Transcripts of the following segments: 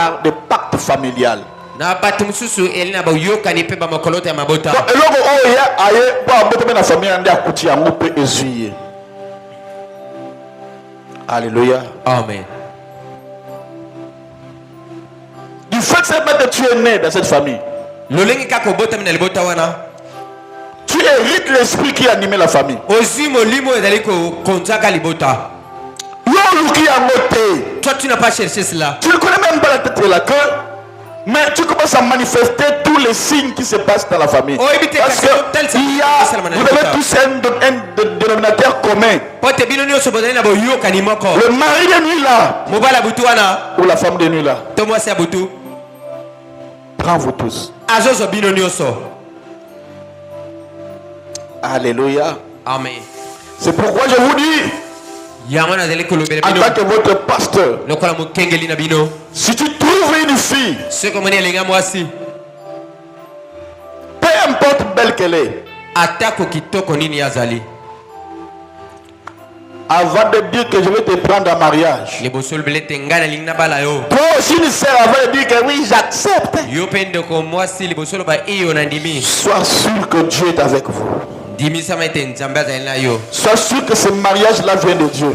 par des pactes familiales. Donc, alléluia. Amen. Du fait que tu es né dans cette famille, tu hérites l'esprit qui animait la famille. Toi, tu n'as pas cherché cela. Tu ne connais même pas la tête de la queue, mais tu commences à manifester tous les signes qui se passent dans la famille. Parce que vous avez tous un dénominateur commun. Le mari de nuit là, ou la femme de nuit là. Prends-vous tous. Alléluia. Amen. C'est pourquoi je vous dis, en tant que votre pasteur, si tu trouves une fille, peu importe belle qu'elle est, avant de dire que je vais te prendre en mariage, toi aussi une sœur, avant de dire que oui j'accepte, sois sûr que Dieu est avec vous. Sois sûr que ce mariage là vient de Dieu.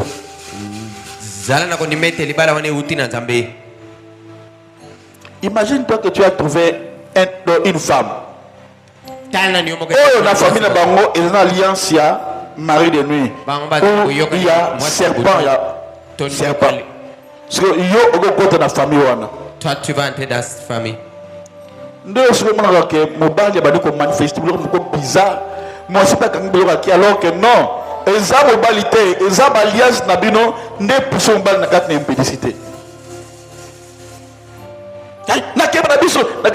Imagine-toi que tu as trouvé une femme. Oh, la famille de Bango est une alliance, il y a mari de nuit. Il y a serpent, il y a serpent. Parce que yo au la famille. Toi, tu vas entrer dans cette famille. Bizarre. Moi, c'est pas alors que non. Eza mobilité, eza alliance nabino ne poussons bal na kat n'impédicité. Na kebra biso na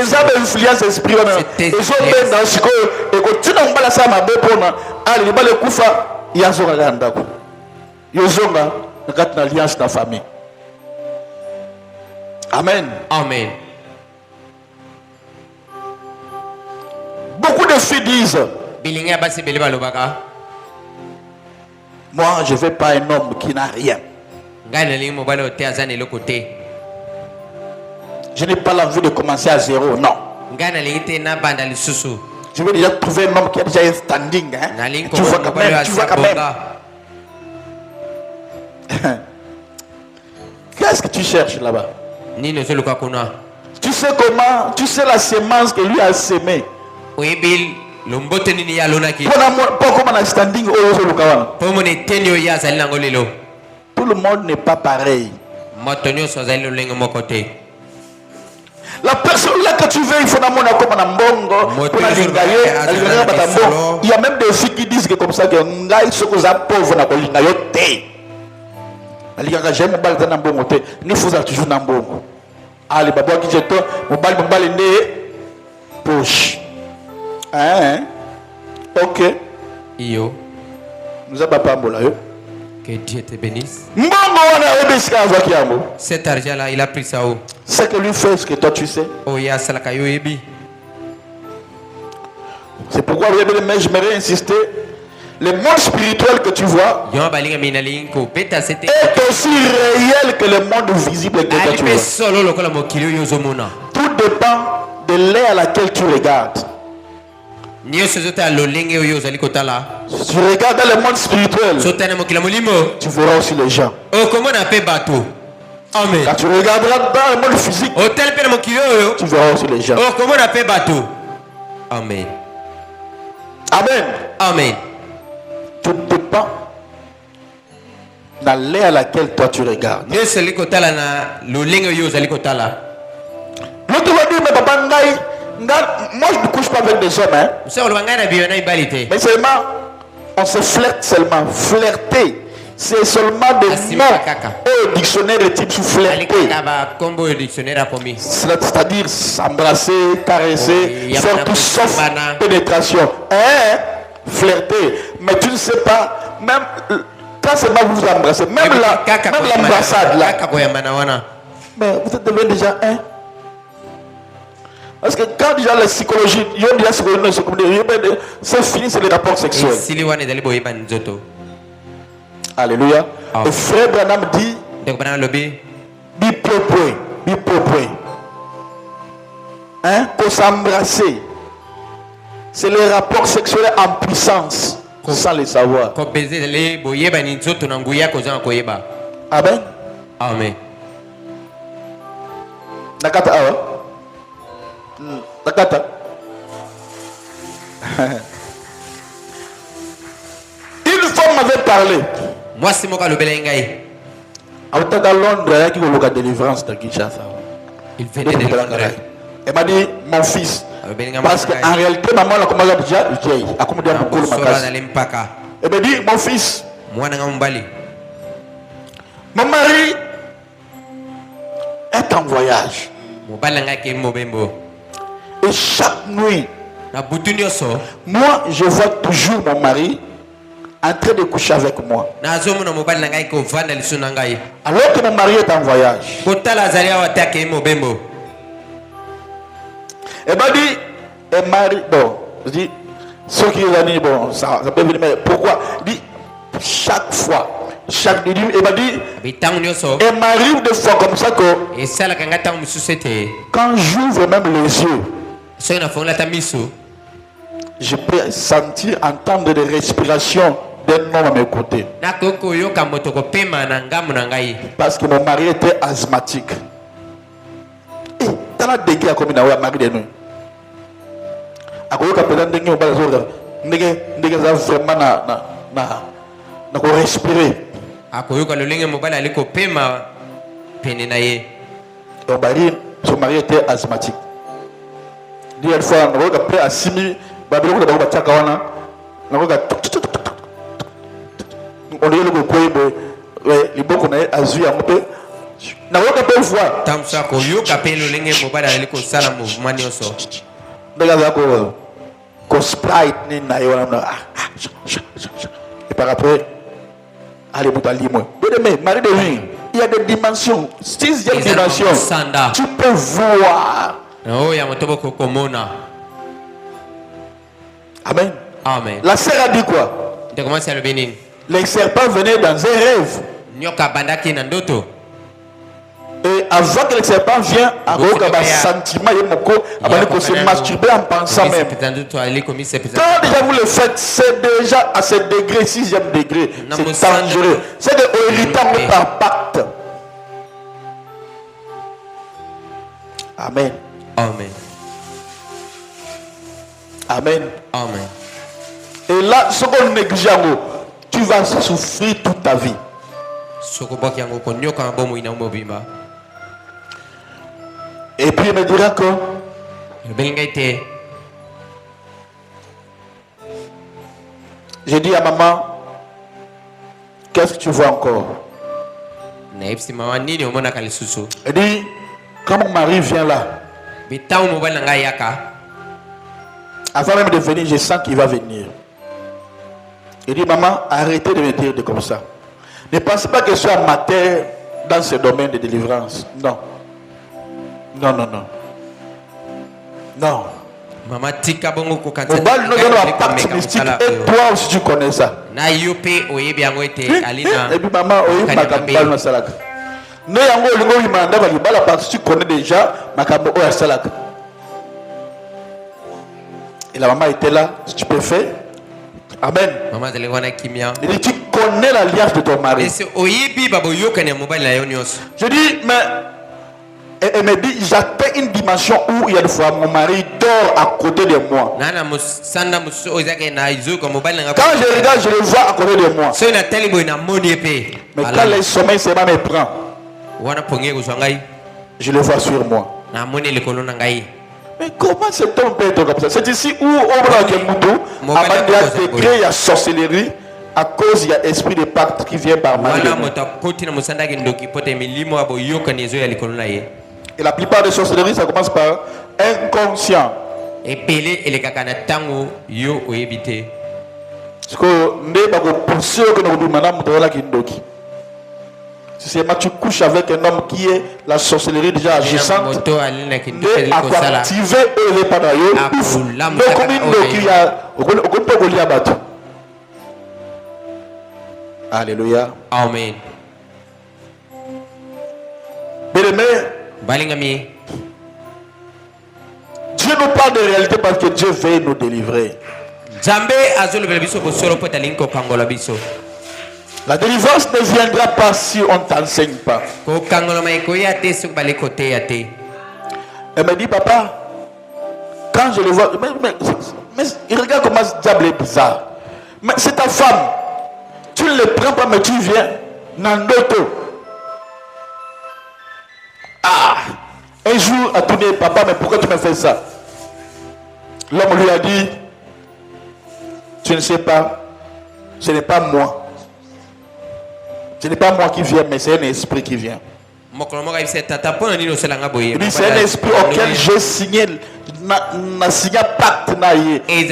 eza influence esprit wana. Ezo ben dans siko e ko tina mbala sa mabe pona ali bale kufa yazo ga ndako. Yozonga na kat na alliance na famille. Amen. Amen. Beaucoup de filles disent, moi je ne veux pas un homme qui n'a rien. Je n'ai pas l'envie de commencer à zéro, non. Je veux déjà trouver un homme qui a déjà un standing. Hein? Tu vois quand même, tu vois quand même. Qu'est-ce que tu cherches là-bas? Tu sais comment, tu sais la sémence que lui a sémée. Tout le monde n'est pas pareil. La personne là que tu veux, il faut comme il y a même des filles qui disent que comme ça que pauvre j'aime toujours allez poche. Hein? Ok. Iyo. Nous avons pas un que Dieu te bénisse. Cet argent-là, il a pris ça où? C'est que lui fait ce que toi tu sais. Oh, ya salakayo ebi. C'est pourquoi j'aimerais insister. Le monde spirituel que tu vois est aussi réel que le monde visible que tu vois. Tout dépend de l'air à laquelle tu regardes. Si tu regardes dans le monde spirituel, tu verras aussi les gens. Amen. Quand tu regarderas dans le monde physique, tu verras aussi les gens. Amen. Amen. Amen. Tout dépend dans l'air à laquelle toi tu regardes. L'autre va dire, mais papa, moi je ne couche pas avec des hommes. Hein. Mais seulement, on se flirte seulement. Flirter, c'est seulement des mots au dictionnaire de type sous flirter. C'est-à-dire s'embrasser, caresser, faire tout sauf pénétration. Hein? Flirter. Mais tu ne sais pas, même quand seulement vous vous embrassez, même l'embrassade là. Mais vous êtes devenu déjà un. Parce que quand déjà la psychologie, c'est fini, c'est les rapports sexuels. Alléluia. Et frère Branham dit, Bipopoué. Hein? Qu'on s'embrasser. C'est les rapports sexuels en puissance. Sans le savoir. Amen. Amen. Nakata awa. Nakata. Une femme m'avait parlé. Moi c'est moi qui le belengai. À Londres, il y a qui a délivrance de Kinshasa. Il venait de Londres. Elle m'a dit mon fils. Parce qu'en réalité, maman a commencé à dire j'ai accommodé mon colo ma casse. Elle m'a dit mon fils. Moi n'a pas mon mari est en voyage. Et chaque nuit, moi je vois toujours mon mari en train de coucher avec moi. Alors que mon mari est en voyage. Elle m'a dit, elle mari, bon, je dis, ceux qui ont dit, bon, ça peut venir, mais pourquoi? Il dit, chaque fois, chaque nuit, elle m'a dit, elle m'arrive des fois comme ça que, quand j'ouvre même les yeux, je peux sentir, entendre des respirations d'un homme à mes côtés. Parce que mon mari était asthmatique. Et dans la dégué à comme il a un mari de nous. À quoi peut-être que nous allons vraiment na respirer. Son mari était asthmatique. Une fois, on a pris à 6 000, on a pris on est le coin de les beaux qu'on a azu un peu. Na woka pe fois. Tamsa ko yo kapelo lenge mobile aliko sala mouvement nyoso. Ndaga ko sprite ni na yo na. Et par après allez boutali moi. Demain mari de vie, il y a des dimensions, 6e dimension. Tu peux voir. Oh ya motobo ko komona. Amen. Amen. La sœur a dit quoi? De commencer à le bénir. Les serpents venaient dans un rêve. Et avant que le serpent vienne, il y a un sentiment, il y a se masturber en pensant même. Quand déjà vous le faites, c'est déjà à ce degré, 6e degré. C'est dangereux. C'est de irritant par pacte. Amen. Amen. Amen. Amen. Et là, ce qu'on néglige, tu vas souffrir toute ta vie. Et puis il me dira que j'ai dit à maman, qu'est-ce que tu vois encore? Elle dit, quand mon mari vient là, avant même de venir, je sens qu'il va venir. Il dit, maman, arrêtez de me dire comme ça. Ne pensez pas que je sois amateur dans ce domaine de délivrance. Non. Non, non, non. Non. Maman tika bongo ko kanza. Obal nous donne un pacte mystique et toi aussi tu connais ça. Na yope oyebi yango ete alina. Et puis maman oyebi makambal na salaka. Ne yango lingo imanda ba libala parce que tu connais déjà makambo o ya salaka. Et la maman était là, si tu peux faire. Amen. Maman zelengwana kimia. Il dit tu connais l'alliance de ton mari. Et oyebi babo yokane mobile na yonios. Je dis mais elle me dit, j'atteins une dimension où il y a des fois mon mari dort à côté de moi. Quand je regarde, je le vois à côté de moi. Mais quand le sommeil se me prend, je le vois sur moi. Mais comment cet homme peut être comme ça? C'est ici où on voit que Moudou a décrété la sorcellerie à cause il y a esprit de pacte qui vient par Marie. Et la plupart des sorcelleries, ça commence par inconscient. Parce que si tu couches avec un homme qui est la sorcellerie déjà agissante, activer les panayots, Alléluia. Amen. Bien-aimé, balingami Dieu nous parle de réalité parce que Dieu veut nous délivrer. Nzambe azolobela biso bosolo po talingi kokangola biso. La délivrance ne viendra pas si on ne t'enseigne pas. Kokangola maikoya te soki balekoteya te. Elle me dit, papa, quand je le vois, mais il regarde comment ce diable est bizarre. Mais c'est ta femme. Tu ne le prends pas, mais tu viens. Nandoto. Ah! Un jour, a tourné, papa, mais pourquoi tu me fais ça? L'homme lui a dit, tu ne sais pas, ce n'est pas moi. Ce n'est pas moi qui viens, mais c'est un esprit qui vient. Il dit, c'est un esprit auquel j'ai signé, n'a signé pacte. Et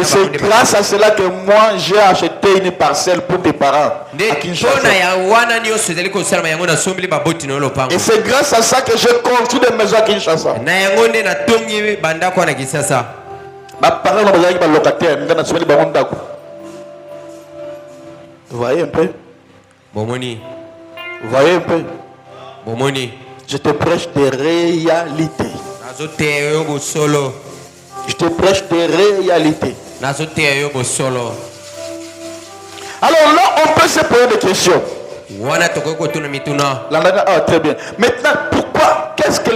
c'est grâce à cela que moi j'ai acheté une parcelle pour tes parents à Kinshasa. Et c'est grâce à ça que j'ai construit des maisons à Kinshasa. Vous voyez un peu? Vous voyez un peu? Je te prêche des réalités. Je te prêche des réalités. Alors là, on peut se poser des questions. Ah, très bien. Maintenant, pourquoi, qu'est-ce que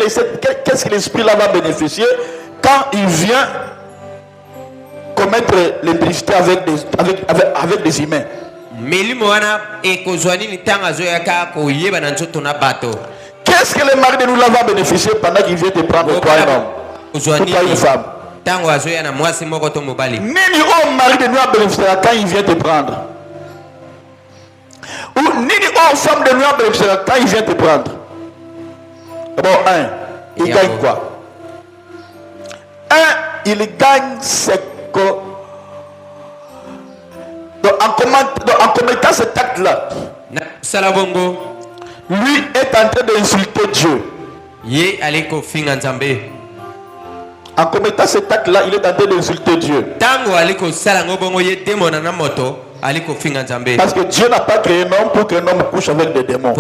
l'esprit là va bénéficier quand il vient commettre l'impudicité avec des humains? Qu'est-ce que le mari de nous là va bénéficier pendant qu'il vient te prendre toi un homme ou toi une femme? Nini au mari de nous a bénéficié quand il vient te prendre? Ou nini au femme de nous a bénéficié quand il vient te prendre? D'abord, il gagne quoi? Il gagne c'est que en commettant cet acte-là, lui est en train d'insulter Dieu. En commettant cet acte-là, il est en train d'insulter Dieu. Parce que Dieu n'a pas créé un homme pour qu'un homme couche avec des démons.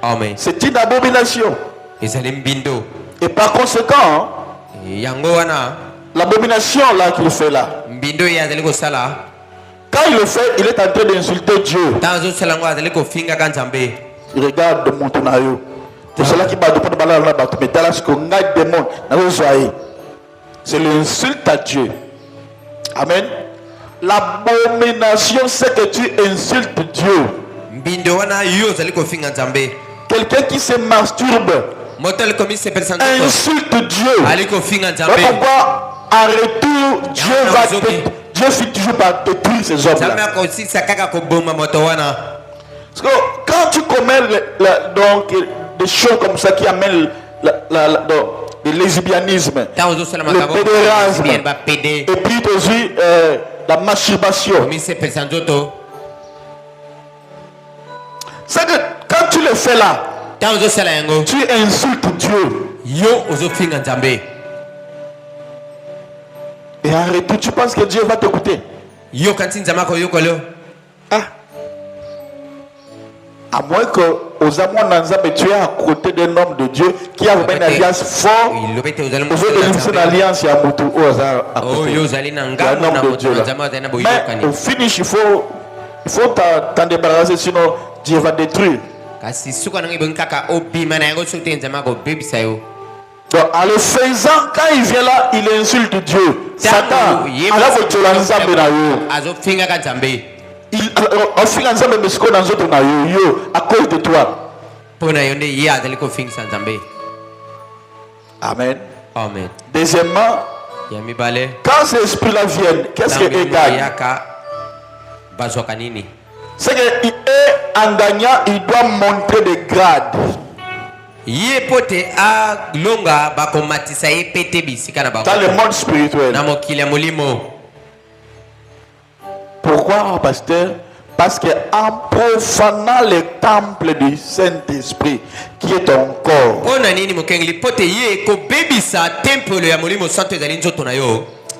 Amen. C'est une abomination. Et par conséquent, l'abomination là qu'il fait là, quand il le fait, il est en train d'insulter Dieu. Il regarde mon tonayo. C'est cela qui m'a demandé c'est l'insulte à Dieu. Amen. L'abomination, c'est que tu insultes Dieu. Quelqu'un qui se masturbe insulte Dieu. Pourquoi en retour, Dieu finit toujours par détruire ces hommes-là. Parce que quand tu commets donc, des choses comme ça qui amènent le lesbianisme, le pédérasme, et puis aussi la masturbation, c'est que quand tu le fais là, tu insultes Dieu. Et en retour, tu penses que Dieu va t'écouter? À moins que aux amours d'Anzambe, tu es à côté d'un homme de Dieu qui a une alliance forte. Vous avez une alliance à Moutou ou un homme de Dieu. Mais au finish, il faut t'en débarrasser, sinon Dieu va détruire. Donc, en le faisant, quand il vient là, il insulte Dieu. Satan, il a à cause de toi. Amen. Amen. Deuxièmement, quand ces esprits-là viennent, qu'est-ce qu'ils gagnent? C'est qu'il est en gagnant, il doit montrer des grades. Dans le monde spirituel. Pourquoi, pasteur? Parce qu'en profanant le temple du Saint-Esprit, qui est ton corps.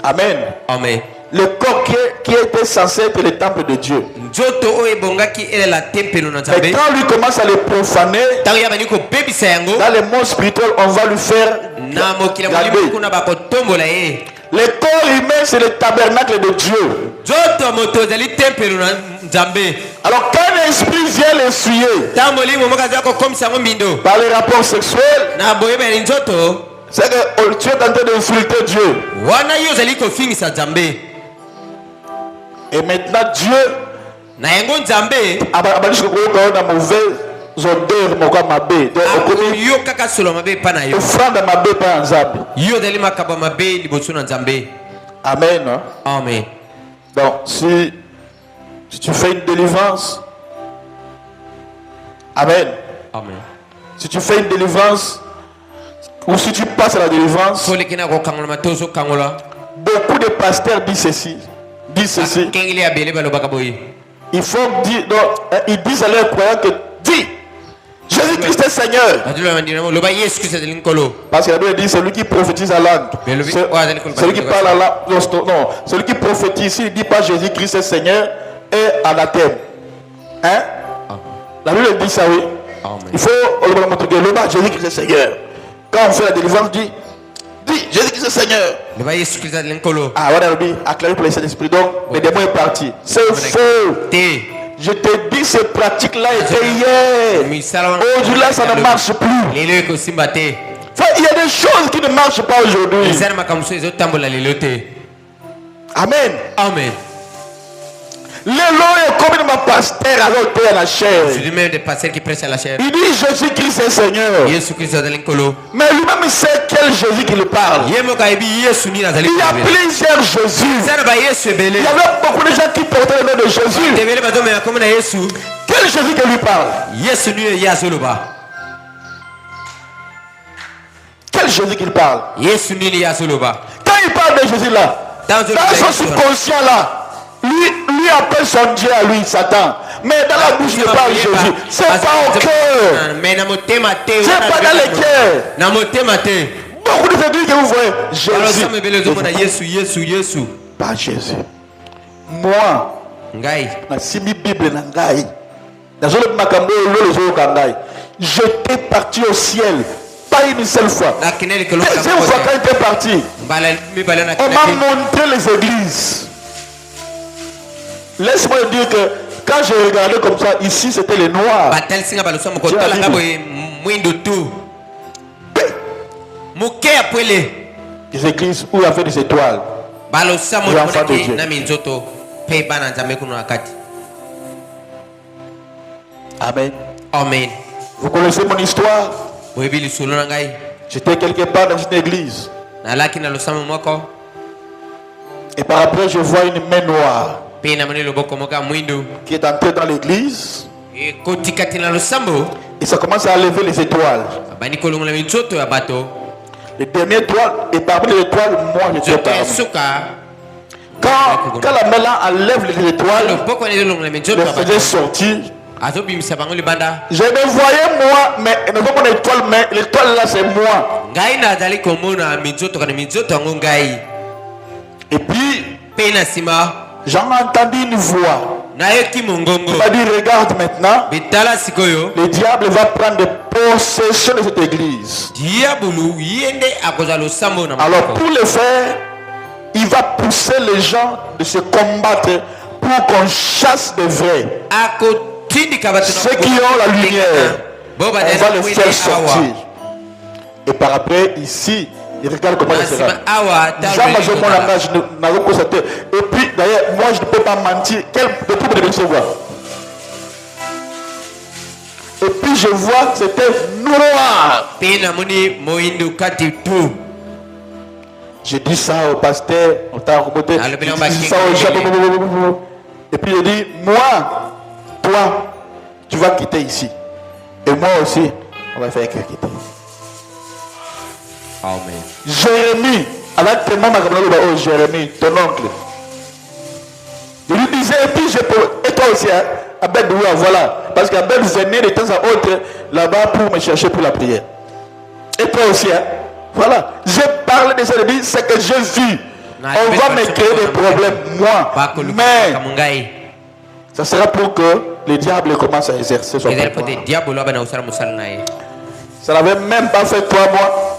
Amen. Amen. le corps qui était censé être le temple de Dieu. Mais quand lui commence à le profaner, dans le monde spirituel, on va lui faire garder. Le corps humain, c'est le tabernacle de Dieu. Alors quand l'esprit vient l'essuyer par les rapports sexuels, c'est que tu es en train d'insulter Dieu. Et maintenant Dieu a mauvaise odeur, offrande mabe pa nzambe. Amen. Amen. Donc si tu fais une délivrance, amen. Amen. Si tu fais une délivrance, ou si tu passes à la délivrance, beaucoup de pasteurs disent ceci. Il faut dire, donc, ils disent à leurs croyants que dis Jésus-Christ est Seigneur. Parce que la Bible dit celui qui prophétise la langue, celui qui parle la langue, non, celui qui prophétise, il ne dit pas Jésus-Christ est Seigneur, est anathème. Hein? La Bible dit ça, oui. Il faut montrer que Jésus-Christ est Seigneur. Quand on fait la délivrance, dis Jésus-Christ est Seigneur. Ah, voilà, acclaré pour les Saint-Esprit. Donc, le démon est parti. C'est faux. Je te dis, ces pratiques-là étaient hier. Aujourd'hui, là, ça ne marche plus. Il y a des choses qui ne marchent pas aujourd'hui. Amen. Amen. L'élo est comme un pasteur alors qu'il est à la chair. Je dis même des pasteurs qui prêchent à la chair. Il dit Jésus-Christ est Seigneur. Mais lui-même sait quel Jésus qu'il parle. Il y a plusieurs Jésus. Il y avait beaucoup de gens qui portaient le nom de Jésus. Quel Jésus qu'il lui parle? Quel Jésus qu'il parle? Quand il parle de Jésus là, dans son subconscient là, lui appelle son Dieu à lui, Satan. Mais dans la bouche, il parle Jésus. C'est pas au cœur. C'est pas dans le cœur. Beaucoup de églises que vous voyez, Jésus. Pas Jésus. Moi, si ma Bible n'a j'étais parti au ciel. Pas une seule fois. Deuxième fois quand il était parti, on m'a montré les églises. Laisse-moi dire que quand j'ai regardé comme ça, ici c'était les noirs. Les églises où il y avait des étoiles. Amen. Amen. Vous connaissez mon histoire? J'étais quelque part dans une église. Et par après, je vois une main noire qui est entrée dans l'église. Et ça commence à lever les étoiles. Les dernières étoiles, et parmi les étoiles, moi j'étais parmi. Quand la main là enlève les étoiles, le faisait sortir. Je me voyais moi, mais ne pas mon étoile, mais l'étoile là c'est moi. Et puis, j'ai entendu une voix. Il m'a dit regarde maintenant, le diable va prendre possession de cette église. Alors pour le faire, il va pousser les gens de se combattre pour qu'on chasse des vrais. Ceux qui ont la lumière, on va les faire sortir. Et par après, ici, il regarde comment il sera. Et puis, d'ailleurs, moi je ne peux pas mentir. Quel depuis de recevoir. Et puis je vois que c'était noir. J'ai dit ça au pasteur, on t'a remonté. Et puis il dit, moi, toi, tu vas quitter ici. Et moi aussi, on va faire quitter. Amen. Jérémie, avec tes mamans, oh Jérémie, ton oncle. Je lui disais, et puis et toi aussi, hein, Abed, voilà. Parce qu'Abed venait de temps à autre là-bas pour me chercher pour la prière. Et toi aussi, hein, voilà. J'ai parlé de ça, c'est que j'ai vu On va me créer des problèmes, moi. Mais ça sera pour que le diable commence à exercer son pouvoir. Ça n'avait même pas fait 3 mois.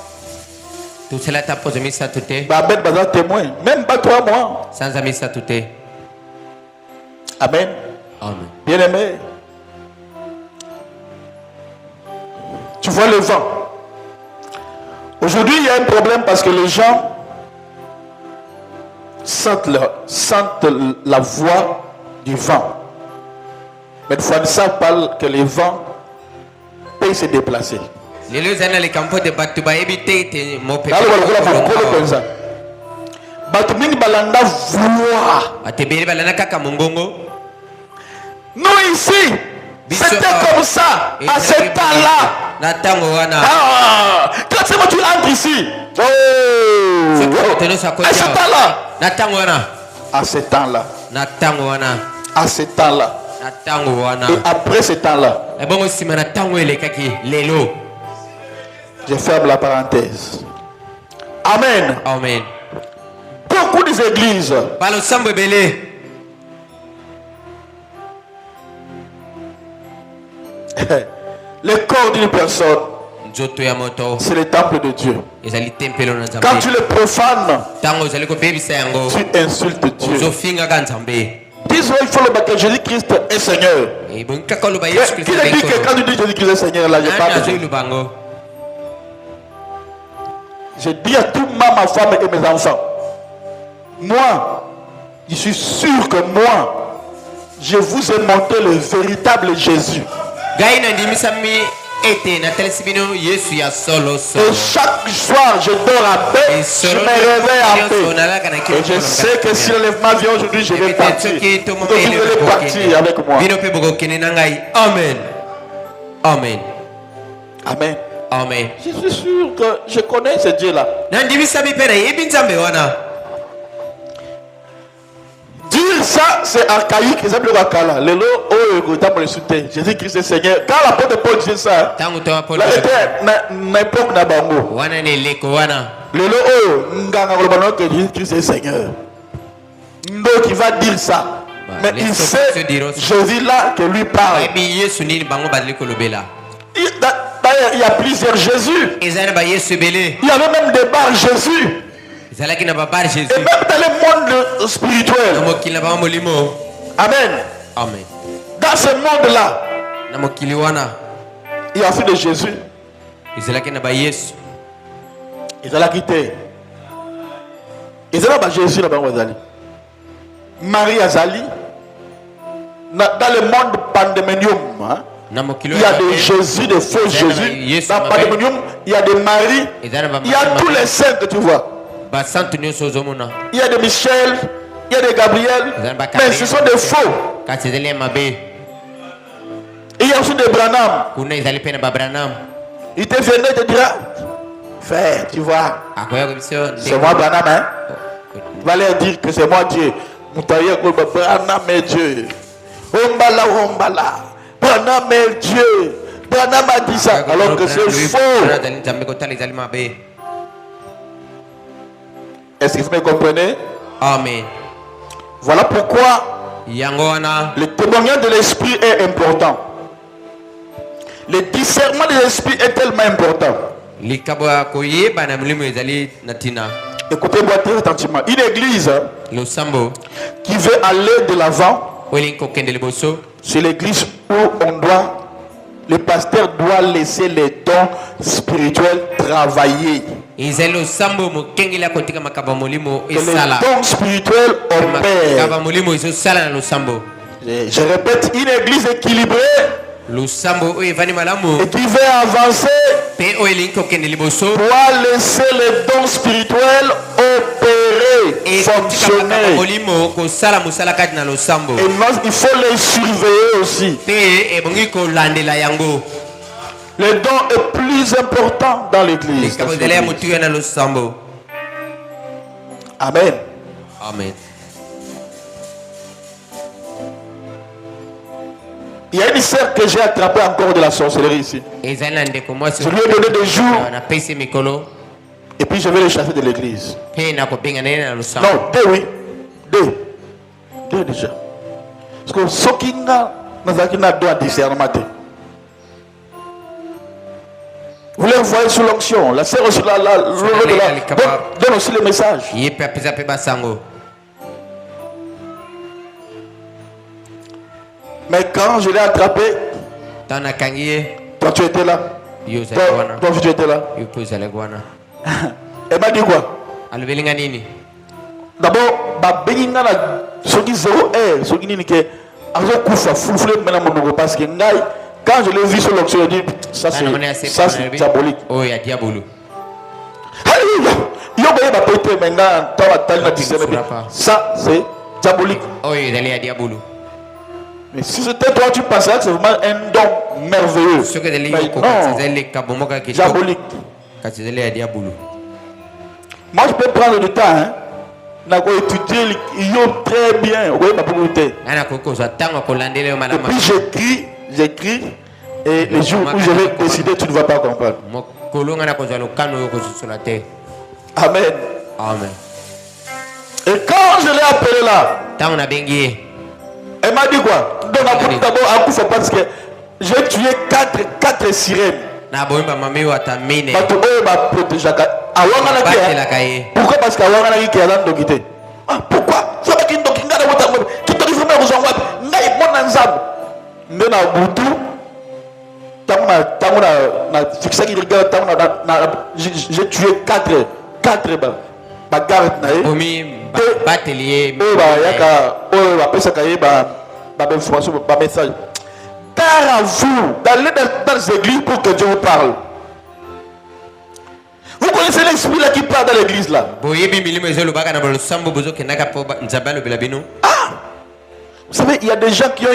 Babette va être témoin. Même pas 3 mois. Amen. Bien aimé. Tu vois le vent. Aujourd'hui, il y a un problème parce que les gens sentent la voix du vent. Mais il ne savent pas que les vents peuvent se déplacer. Non, ici, c'était comme ça, à ce temps-là. Quand c'est moi tu entres ici. À ce temps-là. À ce temps-là. À ce temps-là. Et après ce temps-là. Je ferme la parenthèse. Amen. Amen. Beaucoup des églises. Le corps d'une personne, c'est le temple de Dieu. Quand tu le profanes, tu insultes Dieu. Dis-moi, il faut le baptême. Jésus-Christ est Seigneur. Qui a dit que quand tu dis Jésus-Christ est Seigneur, là, je parle. Je dis à toute ma femme et mes enfants, moi, je suis sûr que moi, je vous ai montré le véritable Jésus. Et chaque soir, je dors en paix, je me réveille en paix. Et je sais que si l'enlèvement vient aujourd'hui, je vais partir. Donc vous allez partir avec moi. Amen. Amen. Amen. Amen. Je suis sûr que je connais ce Dieu-là. Dire ça, c'est archaïque. Jésus-Christ est Seigneur. Quand l'apôtre Paul disait ça, là était n'importe n'a bango. Jésus-Christ est Seigneur. Donc il va dire ça. Mais il sait Jésus là que lui parle. D'ailleurs, il y a plusieurs Jésus. Il y avait même des bars Jésus. Et même dans le monde spirituel. Amen. Amen. Dans ce monde-là, il y a aussi de Jésus. Ils allaient quitter. Ils allaient Jésus là-bas. Marie Azali. Dans le monde pandémonium, hein, il y a des Jésus, des faux Jésus. Dans le pandémonium, il y a des Marie. Il y a tous les saints que tu vois. Il y a des Michel, il y a des Gabriel, mais ce sont des faux. Et il y a aussi des Branham. Il te viendra et te dira, frère, tu vois, c'est moi Branham, hein? Il va leur dire que c'est moi Dieu. Branham est Dieu. Ombala. Branham est Dieu. Branham a dit ça, alors que c'est faux. Est-ce que vous me comprenez? Amen. Voilà pourquoi le témoignage de l'esprit est important. Le discernement de l'esprit est tellement important. Écoutez-moi très attentivement. Une église qui veut aller de l'avant, c'est l'église où le pasteur doit laisser les dons spirituels travailler. Que les dons spirituels opèrent. Je répète, une église équilibrée et qui veut avancer doit laisser les dons spirituels opérer, fonctionner. Et non, il faut les surveiller aussi. Le don est plus important dans l'église. Amen. Amen. Il y a une sœur que j'ai attrapée encore de la sorcellerie ici. Je lui ai donné des jours Et puis je vais les chasser de l'église. Non, deux, oui. Deux déjà. Parce que ce qui n'a pas de discernement. Vous les voyez sous l'onction. La sœur aussi donne aussi le message. Mais quand je l'ai attrapé, toi tu étais là. Toi tu étais là. Elle m'a dit quoi? D'abord, ce qui 0 est, ce qui n'est que parce que quand je l'ai vu sur l'onction, je dis ça c'est diabolique. Alléluia. Ça c'est diabolique. Mais si c'était toi, tu pensais que c'est vraiment un don merveilleux. Mais non, diabolique. Moi, je peux prendre du temps. Hein. Étudier très bien. Et puis j'écris. Et le jour où je vais décider, tu ne vas pas comprendre. Amen. Amen. Et quand je l'ai appelé là, elle m'a dit quoi? D'abord, parce que j'ai tué 4 sirènes. Pourquoi? Parce que pourquoi? J'ai tué 4 bagarres. Car à vous, d'aller dans les églises pour que Dieu vous parle. Vous connaissez l'esprit là qui parle dans l'église là. Ah, vous savez, il y a des gens qui ont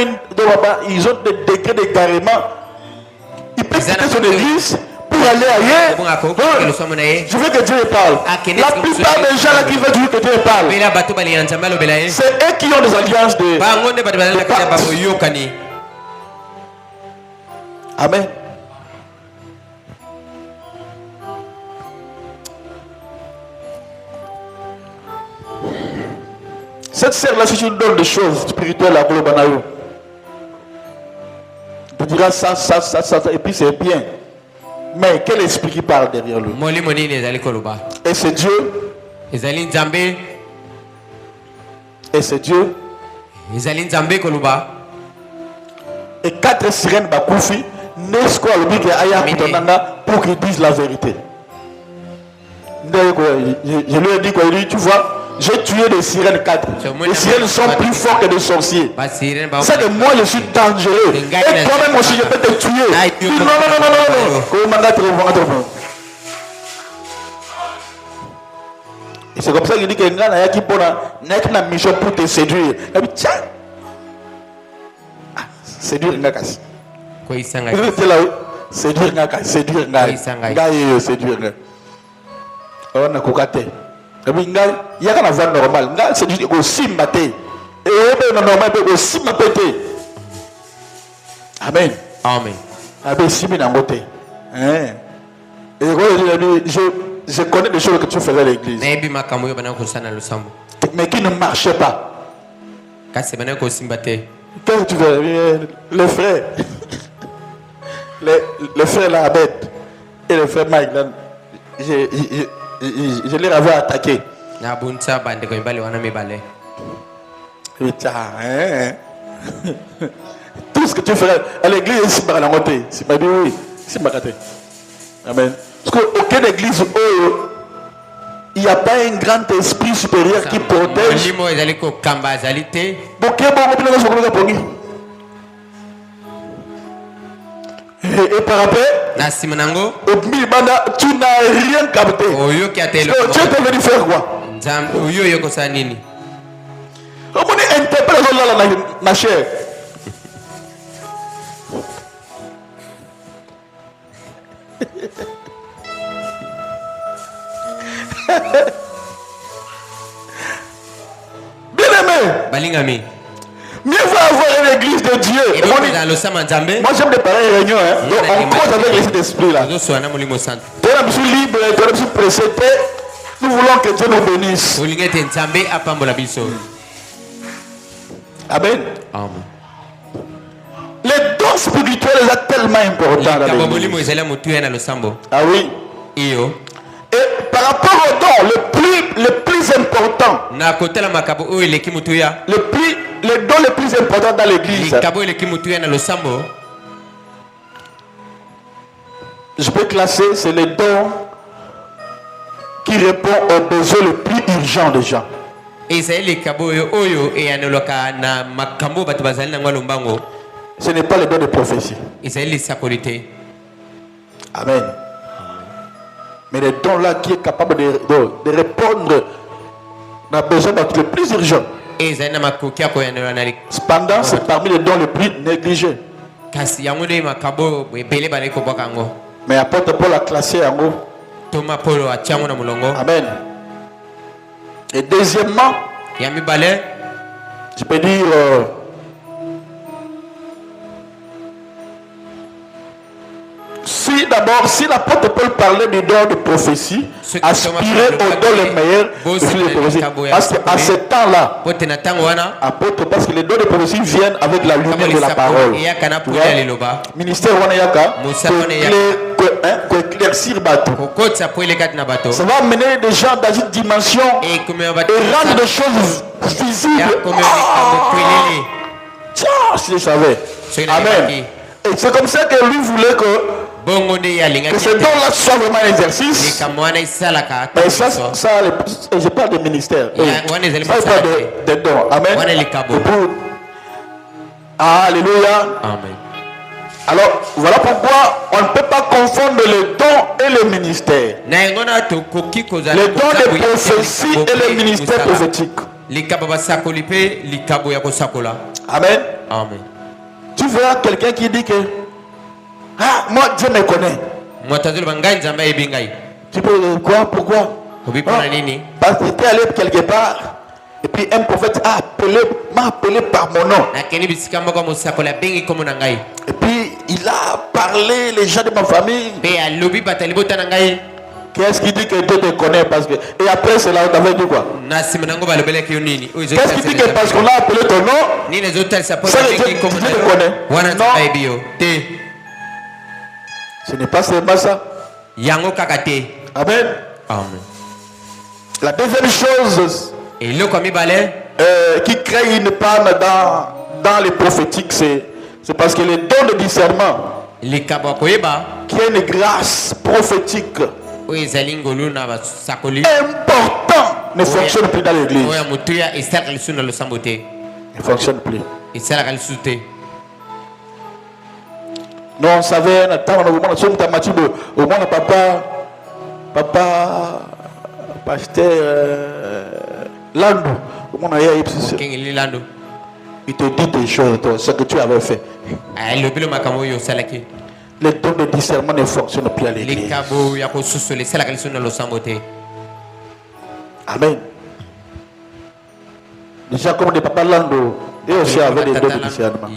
ils ont des degrés d'égarement. Ils peuvent quitter son église pour aller ailleurs. Je veux que Dieu parle. La plupart des gens là qui veulent que Dieu parle, c'est eux qui ont des alliances de pacte. Amen. Cette sœur-là, si tu lui donnes des choses spirituelles à Globanayo, tu diras ça, et puis c'est bien. Mais quel esprit qui parle derrière lui? Et c'est Dieu. Et c'est Dieu. Et 4 sirènes bakoufi, pour qu'ils disent la vérité. Je lui ai dit quoi? Il dit, tu vois, j'ai tué des sirènes 4. Les sirènes sont plus forts que des sorciers. C'est que moi je suis dangereux. Et toi-même aussi je peux te tuer. Non. Et c'est comme ça qu'il dit que Ngana qui a une mission pour te séduire. Il dit tiens, séduire Ngakas. Séduire Ngakas. Séduire Ngakas. Séduire Ngakas. On a cocaté. Il y a un voie normal. C'est du aussi maté. Et normal aussi maté. Amen. Amen. Amen. Je connais des choses que tu faisais à l'église. Mais qui ne marchaient pas. Qu'est-ce que tu fais? Les frères. Les frères là, Abed. Et le frère Mike là. Je les avais attaqués. Tout ce que tu ferais à l'église, c'est pas la montée. C'est pas oui. C'est pas raté. Amen. Parce qu'aucune église, il n'y a pas un grand esprit supérieur qui protège. Et par après, tu n'as rien capté. Dieu peut venir faire quoi? On est interpellé dans la chair. Bien aimé. Mieux vaut avoir une église de Dieu Et moi, j'aime des pareilles réunions. Hein. Donc, on cause avec les esprits là. On est libre, on est pressé. Nous voulons que Dieu nous bénisse. Amen. Les dons spirituels sont tellement importants dans l'église. Ah oui. Et par rapport aux dons, le plus important, les dons les plus importants dans l'église, je peux classer, c'est les dons qui répondent aux besoins les plus urgents des gens. Ce n'est pas les dons de prophétie. Amen. Mais les dons là qui est capable de répondre aux besoins les plus urgents. Cependant, c'est parmi les dons les plus négligés. Mais apôtre Paul a classé en haut. Amen. Et deuxièmement, je peux dire si l'apôtre Paul parlait du don de prophétie, aspirer au don le meilleur, parce qu'à ce temps-là, apôtre, parce que les dons de prophétie viennent avec la lumière de la parole. Ministère Wanayaka, pour éclaircir bateau. Ça va amener des gens dans une dimension et rendre des choses visibles. Tiens, si je savais. Amen. Et c'est comme ça que lui voulait que ce don-là soit vraiment un exercice. Mais ça, je parle de ministère. Ça, je parle de dons. Amen. Alléluia. Amen. Alors, voilà pourquoi on ne peut pas confondre le don et le ministère. Les dons de prophétie et le ministère prophétique. Amen. Amen. Tu verras quelqu'un qui dit que moi Dieu me connaît. Tu peux quoi? Pourquoi? Parce que tu es allé quelque part et puis un prophète m'a appelé par mon nom. Et puis il a parlé les gens de ma famille. Qu'est-ce qui dit que Dieu te connaît? Parce que... Et après cela, on avait dit quoi? Qu'est-ce qui dit que parce qu'on a appelé ton nom, ça veut dire que Dieu te connaît? Non. Ce n'est pas seulement ça. Amen. Amen. La deuxième chose qui crée une panne dans les prophétiques, c'est parce que le don de discernement, qui est une grâce prophétique important, ne fonctionne plus dans l'église. Ne fonctionne plus. Non, on savait, papa, pasteur Landou, il te dit des choses, ce que tu avais fait. Les dons de discernement ne fonctionnent plus à l'église. Amen. Déjà comme des papas Landou, et aussi avec des dons de discernement.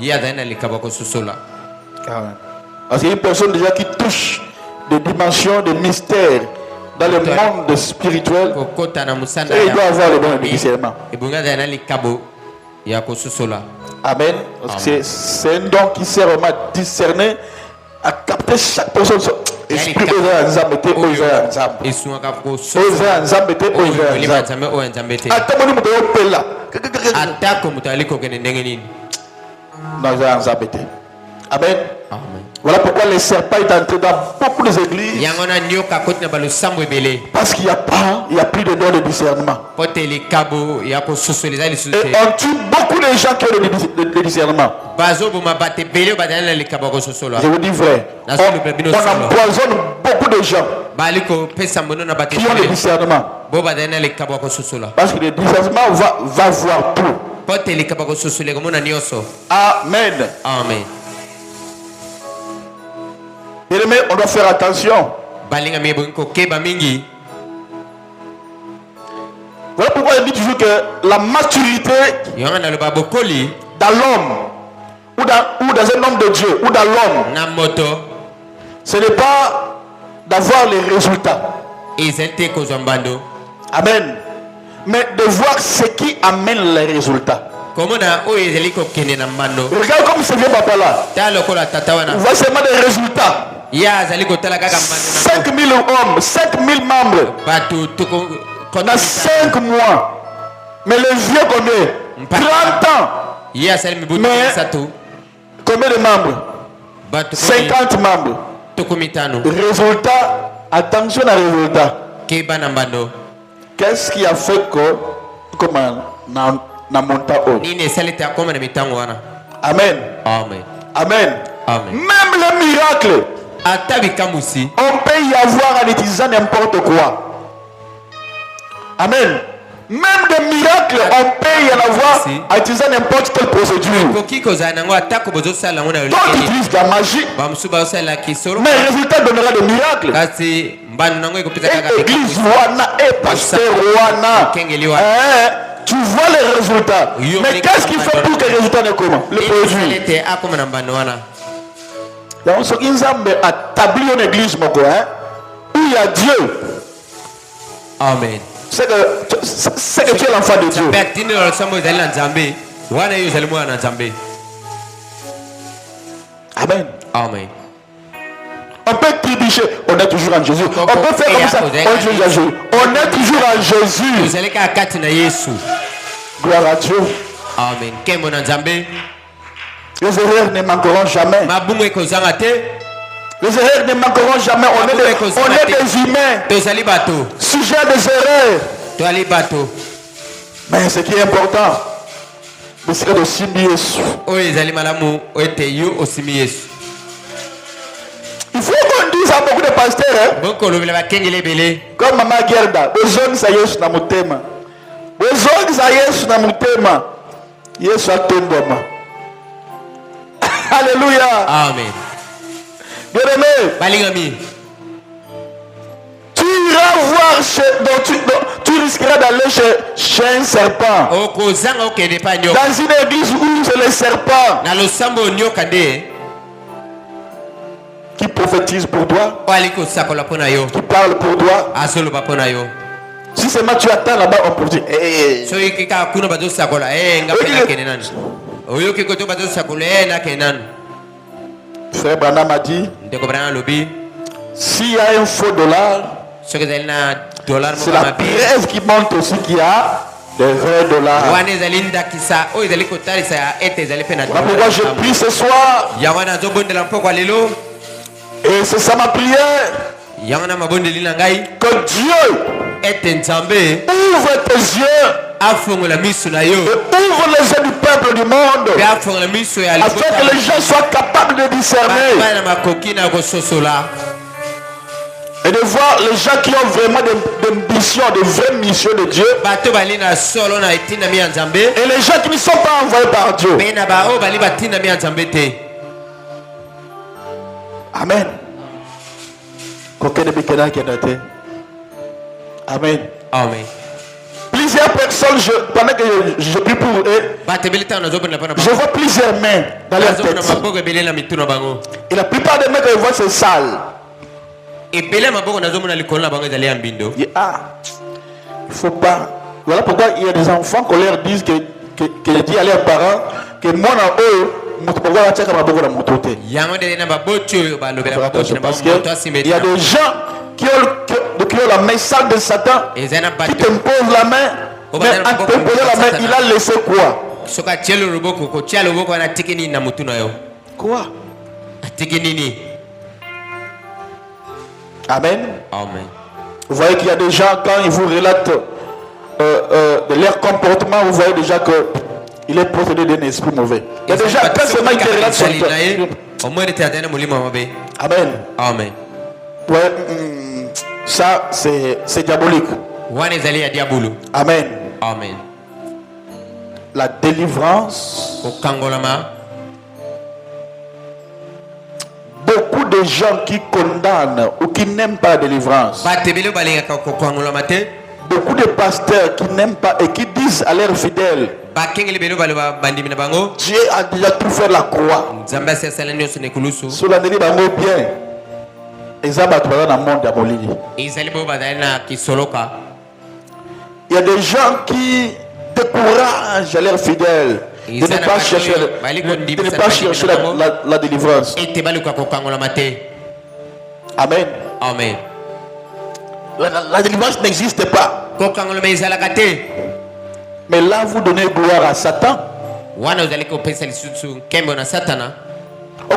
Parce qu'il y a une personne déjà qui touche des dimensions, des mystères dans le monde spirituel. Et il doit avoir le don de discernement. Amen. C'est un don qui sert vraiment à discerner, à capter chaque personne. Esprit Amen. Voilà pourquoi les serpents est entré dans beaucoup d'églises. Parce qu'il n'y a plus de don de discernement. Et on tue beaucoup de gens qui ont le discernement. Je vous dis vrai. On empoisonne beaucoup de gens qui ont le discernement. Parce que le discernement va voir tout. Amen. Amen. Bien-aimé, on doit faire attention. Voilà pourquoi il dit toujours que la maturité dans l'homme ou ou dans un homme de Dieu, ou dans l'homme, na moto ce n'est pas d'avoir les résultats. ezete kozwa mbando Amen. Mais de voir ce qui amène les résultats. komona oyo ezali kokende na mbando Regarde comme ce vieux papa là. ta lokola tata wana On voit seulement des résultats. ya azali kotala kaka mbando 5000 hommes, 5000 membres. bato Pendant 5 mois. Mais le vieux combien? 30 ans. ye asali mibutu Mais- misatu Combien de membres? bato 50 membres. tuku mitano Résultat, attention à résultat. keba na mbando Qu'est-ce qui a fait que, comment, na monta haut? nini esali te akoma na mitango wana Amen. amen Amen. Amen. Même le miracle, ata bikamusi on peut y avoir en utilisant n'importe quoi. Amen. Même des miracles, on peut y en avoir en utilisant n'importe quelle procédure. koki kozala nango atako bozosala yango na D'autres lolekeli utilisent la magie, bamosusu bazosalela kisolo mais le résultat donnera des miracles. kasi mbano nango ekopesa kaka Et église Wana et pasteur Wana. Tu vois les résultats. Mais qu'est-ce qui fait pour que les résultats ne comment? Le produit. te akoma na mbano wana Donc, ce qui nous a établi une église, où il y a Dieu. amen C'est que tu es l'enfant de Dieu. nzambe atindela losambo ezali na nzambe wana yo ezali mwana na nzambe Amen. amen On peut tribucher, on est toujours en Jésus. On peut faire comme ça, on est toujours en Jésus. On est toujours en Jésus. tozali kaka kati na yesu Gloire à Dieu. amen nkembo na nzambe Les erreurs ne manqueront jamais. mabungu ekozanga te Les erreurs ne manqueront jamais. On est des humains, tozali bato sujets à des erreurs. toali bato Mais ce qui est important, c'est de s'aimer Jésus. oyo ezali malamu ete yo osimi yesu Il faut qu'on dise à beaucoup de pasteurs, bokolobela bakengeli ebele comme Maman Gerda, besoin ça Yesu na mutema. Besoin ça Yesu na mutema. Yesu atomboma. Alléluia. amen Bien-aimé, balingami tu iras voir tu risqueras d'aller chez un serpent. okozanga okende pa nyoka Dans une église où c'est le serpent na losambo nyoka nde qui prophétise pour toi, oyo ali kosakola mpo na yo qui parle pour toi. azoloba mpo na yo Si seulement tu attends là-bas, on peut dire, hey. soki kaka kuna bazosakola nga mpe nakende nani oyoki koto bazosakola nakende nani Frère Branham a dit, ndeko brana alobi s'il y a un faux dollar, soki ezali na dollar c'est moko la mabe preuve qui montre aussi qu'il y a des vrais dollars. wana ezali ndakisa oyo ezali kotalisa ete ezali mpe na Voilà pourquoi je prie ce soir, yango wana azobondela mpoko lelo et c'est ça ma prière, yango na mabondeli na ngai que Dieu ete nzambe ouvre tes yeux afongola miso na yo et ouvre les yeux du peuple du monde, mpe afongola miso ya afin que les gens soient capables de discerner bana makoki na kososola et de voir les gens qui ont vraiment des missions, des vraies missions de Dieu, bato bali na solo na etindami ya nzambe et les gens qui ne sont pas envoyés par Dieu. mpe na baoyo bali batindami ya nzambe te Amen. Amen. amen Plusieurs personnes, pendant que je prie pour eux, batebeli ntango nazobondela mpo na je vois plusieurs mains dans leur nazomona tête. maboko ebele na mitu na bango Et la plupart des mains que je vois, c'est sale. ebele ya maboko nazomona likolo na bango ezali ya mbindo Il dit, ah, il ne faut pas. Voilà pourquoi il y a des enfants qu'on leur dise que dit à leurs parents que moi, yango ndenge na baboti oyo balobela baboti na parce bango moto asimba qu'il y a des gens qui ont la main sale de Satan, eza na qui bato t'imposent la main, mais en t'imposant la main, il a laissé quoi? soki atie loboko kotia loboko wana atiki nini na motu na yo Quoi? atiki nini Amen. amen Vous voyez qu'il y a des gens, quand ils vous relatent de leur comportement, vous voyez déjà qu'il est possédé d'un esprit mauvais. Il y a des gens, quand seulement ils te relatent sur toi. omoi ete atene molimo mabe Amen. amen Ouais, ça, c'est diabolique. wana ezali ya diabolo Amen. amen La délivrance. kokangolama Beaucoup de gens qui condamnent ou qui n'aiment pas la délivrance. bato ebele balingaka kokangolama te Beaucoup de pasteurs qui n'aiment pas et qui disent à leurs fidèles Dieu a déjà tout fait la croix. Cela ne dit pas bien. Il y a des gens qui découragent leurs fidèles de ne pas chercher, la délivrance. Amen. Amen. La délivrance n'existe pas. Mais là, vous donnez gloire à Satan. Au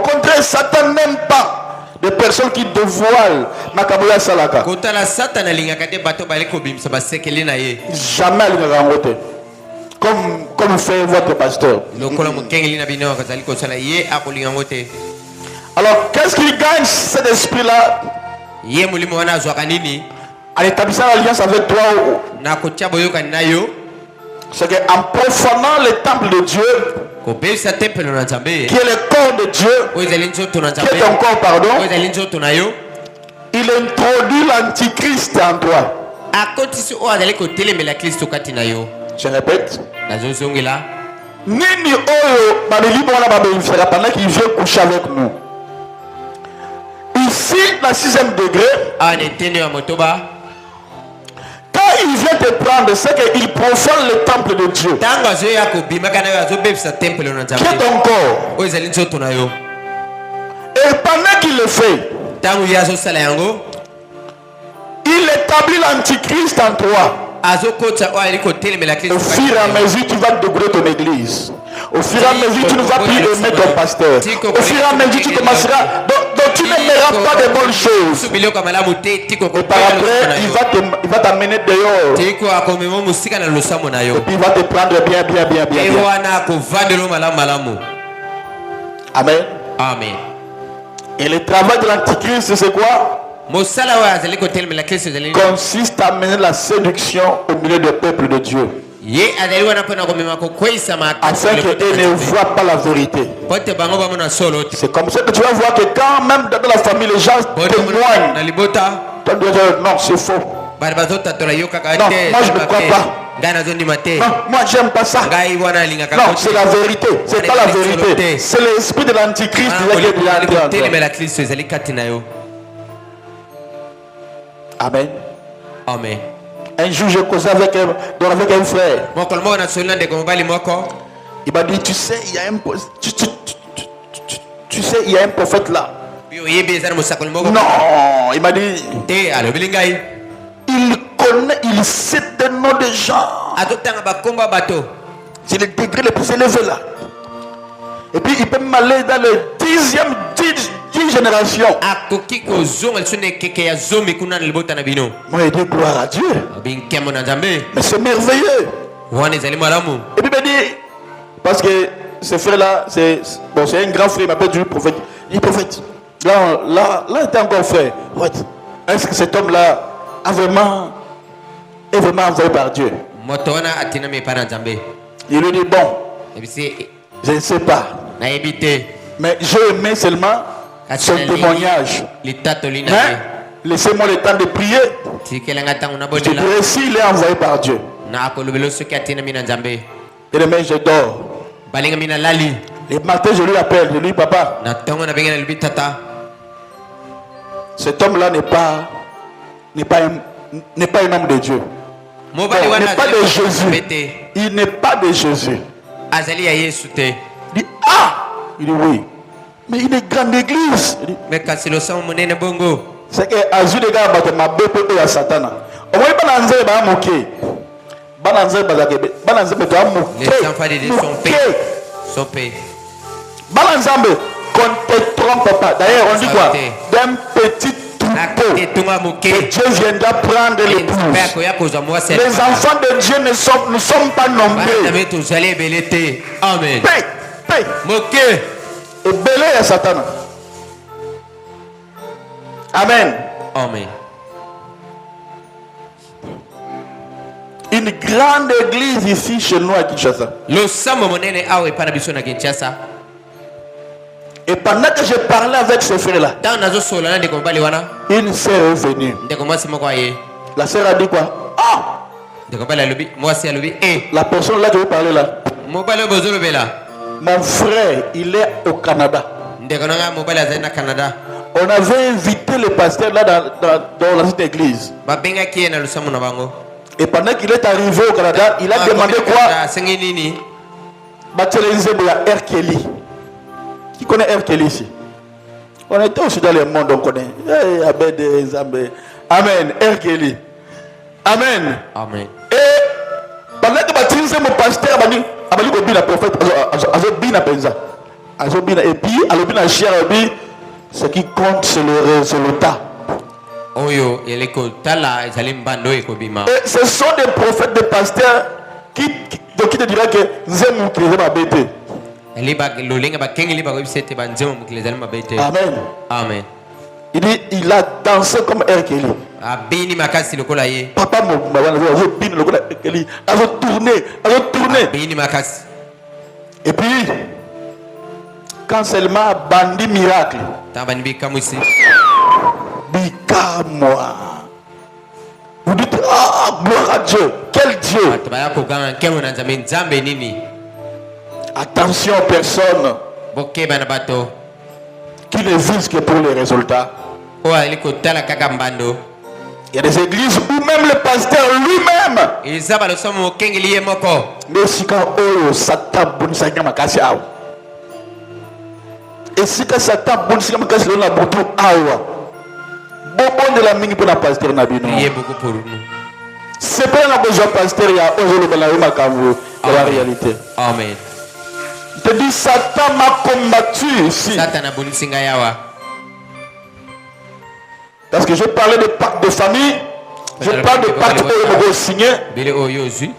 contraire, Satan n'aime pas des personnes qui dévoilent Makaboya Salaka. Jamais elle ne va voter. Comme fait votre pasteur. Alors, qu'est-ce qui gagne cet esprit-là? En établissant l'alliance avec toi, c'est qu'en profanant le temple de Dieu, qui est le corps de Dieu, qui est ton corps, pardon, il introduit l'antichrist en toi. Je répète. Nini Oyo, pendant qu'il vient coucher avec nous. Ici, la 6e degré, quand il vient te prendre, c'est qu'il profane le temple de Dieu. Qui est ton corps. Et pendant qu'il le fait, il établit l'antichrist en toi. Au fur et à mesure, tu vas découvrir ton église. Au fur et à mesure, tu ne vas plus aimer ton pasteur. Au fur et à mesure, tu commenceras. Donc tu n'aimeras pas de bonnes choses. Et par après, il va t'amener dehors. Et puis il va te prendre bien. Amen. Amen. Et le travail de l'antichrist, c'est quoi? Consiste à mener la séduction au milieu du peuple de Dieu. Afin qu'ils ne voient pas la vérité. C'est comme ça que tu vas voir que quand même dans la famille les gens témoignent. Non, c'est faux. Non, moi je ne crois pas. Non, moi j'aime pas ça. Non, c'est la vérité. C'est pas la vérité. C'est l'esprit de l'antichrist qui est là. Amen. Amen. Un jour, je causais avec un frère. Il m'a dit, tu sais, il y a un prophète là. Non, il m'a dit, il connaît, il sait des noms de gens. C'est le degré le plus élevé là. Et puis il peut m'aller dans le 10e génération. Moi, il dit gloire à Dieu. Mais c'est merveilleux. Et puis il m'a dit, parce que ce frère-là, c'est un grand frère, il m'appelle du prophète. Il dit prophète. Là, il était encore frère. Est-ce que cet homme-là est vraiment envoyé par Dieu? Il lui dit bon, je ne sais pas. Mais j'ai aimé seulement son témoignage. Laissez-moi le temps de prier. Je dirais s'il est envoyé par Dieu. Et demain je dors. Le matin je lui appelle, je lui dis papa, cet homme-là n'est pas un homme de Dieu. Il n'est pas de Jésus. Il n'est pas de Jésus. Il dit il dit oui. Mais il est grande église. C'est que Azul les gars battent ma bébé et à Satan. Au moins bananze ba moké. Bananze bazake. Bananze be to moké. Les enfants de Dieu sont payés. Bananze qu'on te trompe pas. D'ailleurs on dit quoi? D'un petit troupeau que Dieu viendra prendre l'épouse. Les enfants de Dieu ne sont pas nombreux. Amen. Paix. Moké. Et belé à Satan. Amen. Amen. Une grande église ici chez nous à Kinshasa. Et pendant que je parlais avec ce frère-là, une sœur est venue. La sœur a dit quoi? La personne là que vous parlez là, Mon frère, il est au Canada. On avait invité le pasteur là dans cette église. Et pendant qu'il est arrivé au Canada, il a demandé quoi? R. Kelly. Qui connaît R. Kelly ici? On était aussi dans le monde, on connaît. Amen. R. Kelly. Amen. Amen. Et pendant que mon pasteur a dit que le prophète et puis ce qui compte, c'est le résultat. Et ce sont des prophètes, des pasteurs qui te diront que Zem m'a bêté. Amen. Amen. Il dit, il a dansé comme R. Kelly. Papa a tourné. Et puis, quand seulement bandi miracle, bika moi. Vous dites, ah, gloire à Dieu. Quel Dieu? Attention aux personnes qui ne visent que pour les résultats. Il y a des églises où même le pasteur lui-même. Mais si quand Satan bonissaka makasi awa. Et si quand Satan bonissaka makasi la boto awa. Bon de la mingi pour la pasteur nabino. Priez beaucoup pour nous. C'est pas un besoin pasteur ya ozo le balaou makavu la réalité. Amen. Je te dis Satan m'a combattu ici. Satan a bonisinga yawa. Parce que je parlais de pacte de famille, je parle de pacte de signé.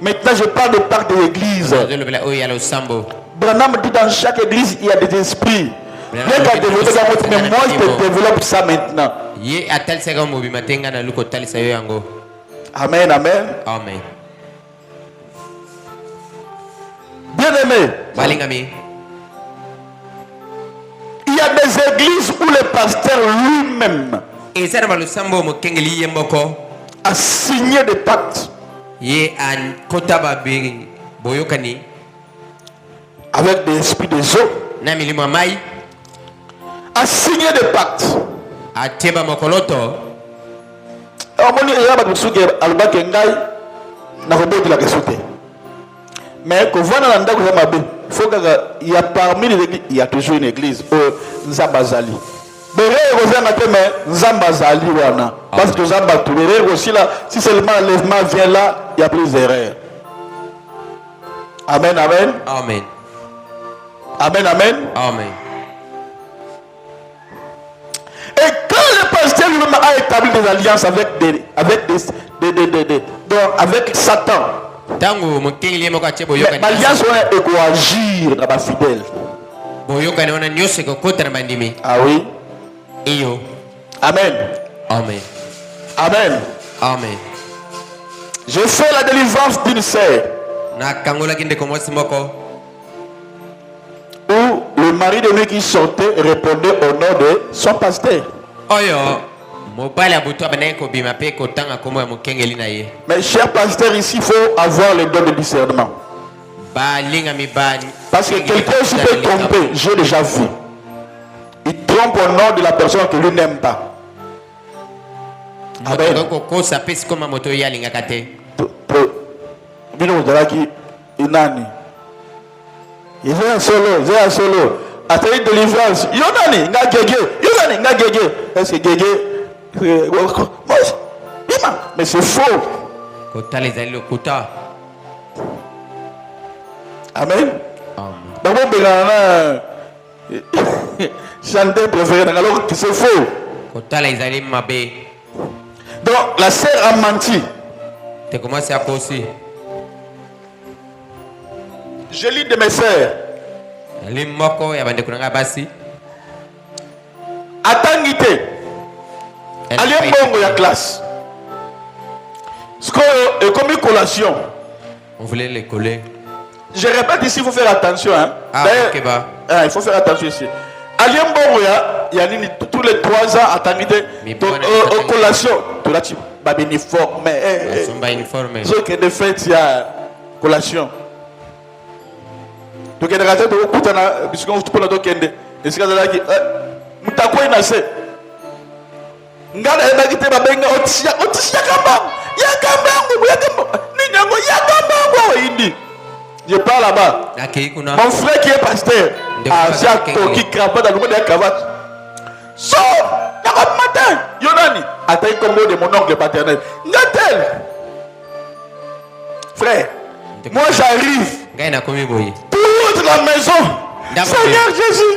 Maintenant, je parle de pacte de l'église. Branham dit dans chaque église, il y a des esprits. Mais moi, je te développe ça maintenant. Amen, amen. Amen. Bien aimé. Il y a des églises où le pasteur lui-même a signé des pactes avec des esprits des eaux, a signé des pactes. Mais il y a parmi les églises, il y a toujours une église Nzambazali. Parce que aussi là, si seulement l'enlèvement vient là, il y a plus d'erreurs. Amen, amen. Amen. Amen, amen. Amen. Et quand le pasteur lui-même a établi des alliances avec Satan, l'alliance doit agir dans la fidèle. Ah oui. Amen. Amen. Amen. Amen. Je fais la délivrance d'une sœur où le mari de lui qui sortait répondait au nom de son pasteur. Mais cher pasteur, ici il faut avoir le don de discernement. Parce que quelqu'un aussi peut tromper, j'ai déjà vu. Il trompe au nom de la personne que lui n'aime pas. Amen. Il est un solo. Après une délivrance, Yonani, nga gege. Est-ce que gege? Mais c'est faux. Amen. Chanter préféré, alors que c'est faux. Donc la sœur a menti. Je lis de mes sœurs. Atangite. Allez bongo ya classe. Ce qu'on est comme une collation. On voulait les coller. Je répète ici, il faut faire attention. Hein. Okay, bah. Il faut faire attention ici. Allez bongo ya tous les 3 ans atangite. Collation. Tout là tu vas uniforme. Mais uniforme. ce qui est de fait, il y a collation. Donc, il y a des gens qui ont puisqu'on vous prend dans Kende. Et c'est là qui Moutako est nassé. Ngala est bagité babenga otisia kamba. Yakamba, Ninyango yakamba indi. Je parle là-bas. Mon frère qui est pasteur, qui cravache dans le monde de la cravache. Sors, Yakob matin, Yonani, attends comme de mon oncle paternel. Ngatel, frère, moi j'arrive. Toute la maison. Seigneur Jésus,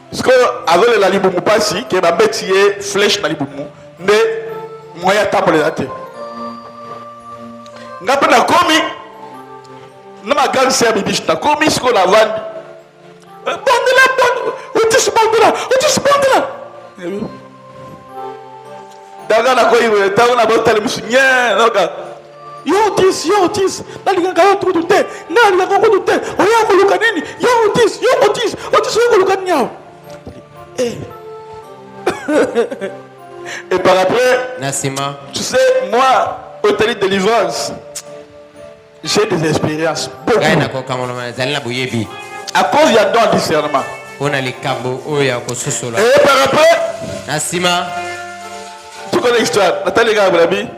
parce que avec la liboumou passi, qui est ma bête flèche na liboumou, mais moi ya table la terre. Ngapa na komi, na ma grande sœur bibiche na komi ce qu'on a vendu. Otis bandela. Daga na koyi, daga na botel musunye, noka. Yo Otis, nalika yo tout te, nalika ko tout te. Oya ko luka nini? Yo Otis, yo ko luka nyao. Et par après, Nassima, tu sais, moi, au télé de délivrance, j'ai des expériences. Beaucoup. À cause il y a don discernement. Et par après, Nassima, tu connais l'histoire. Nathalie Gabrabi,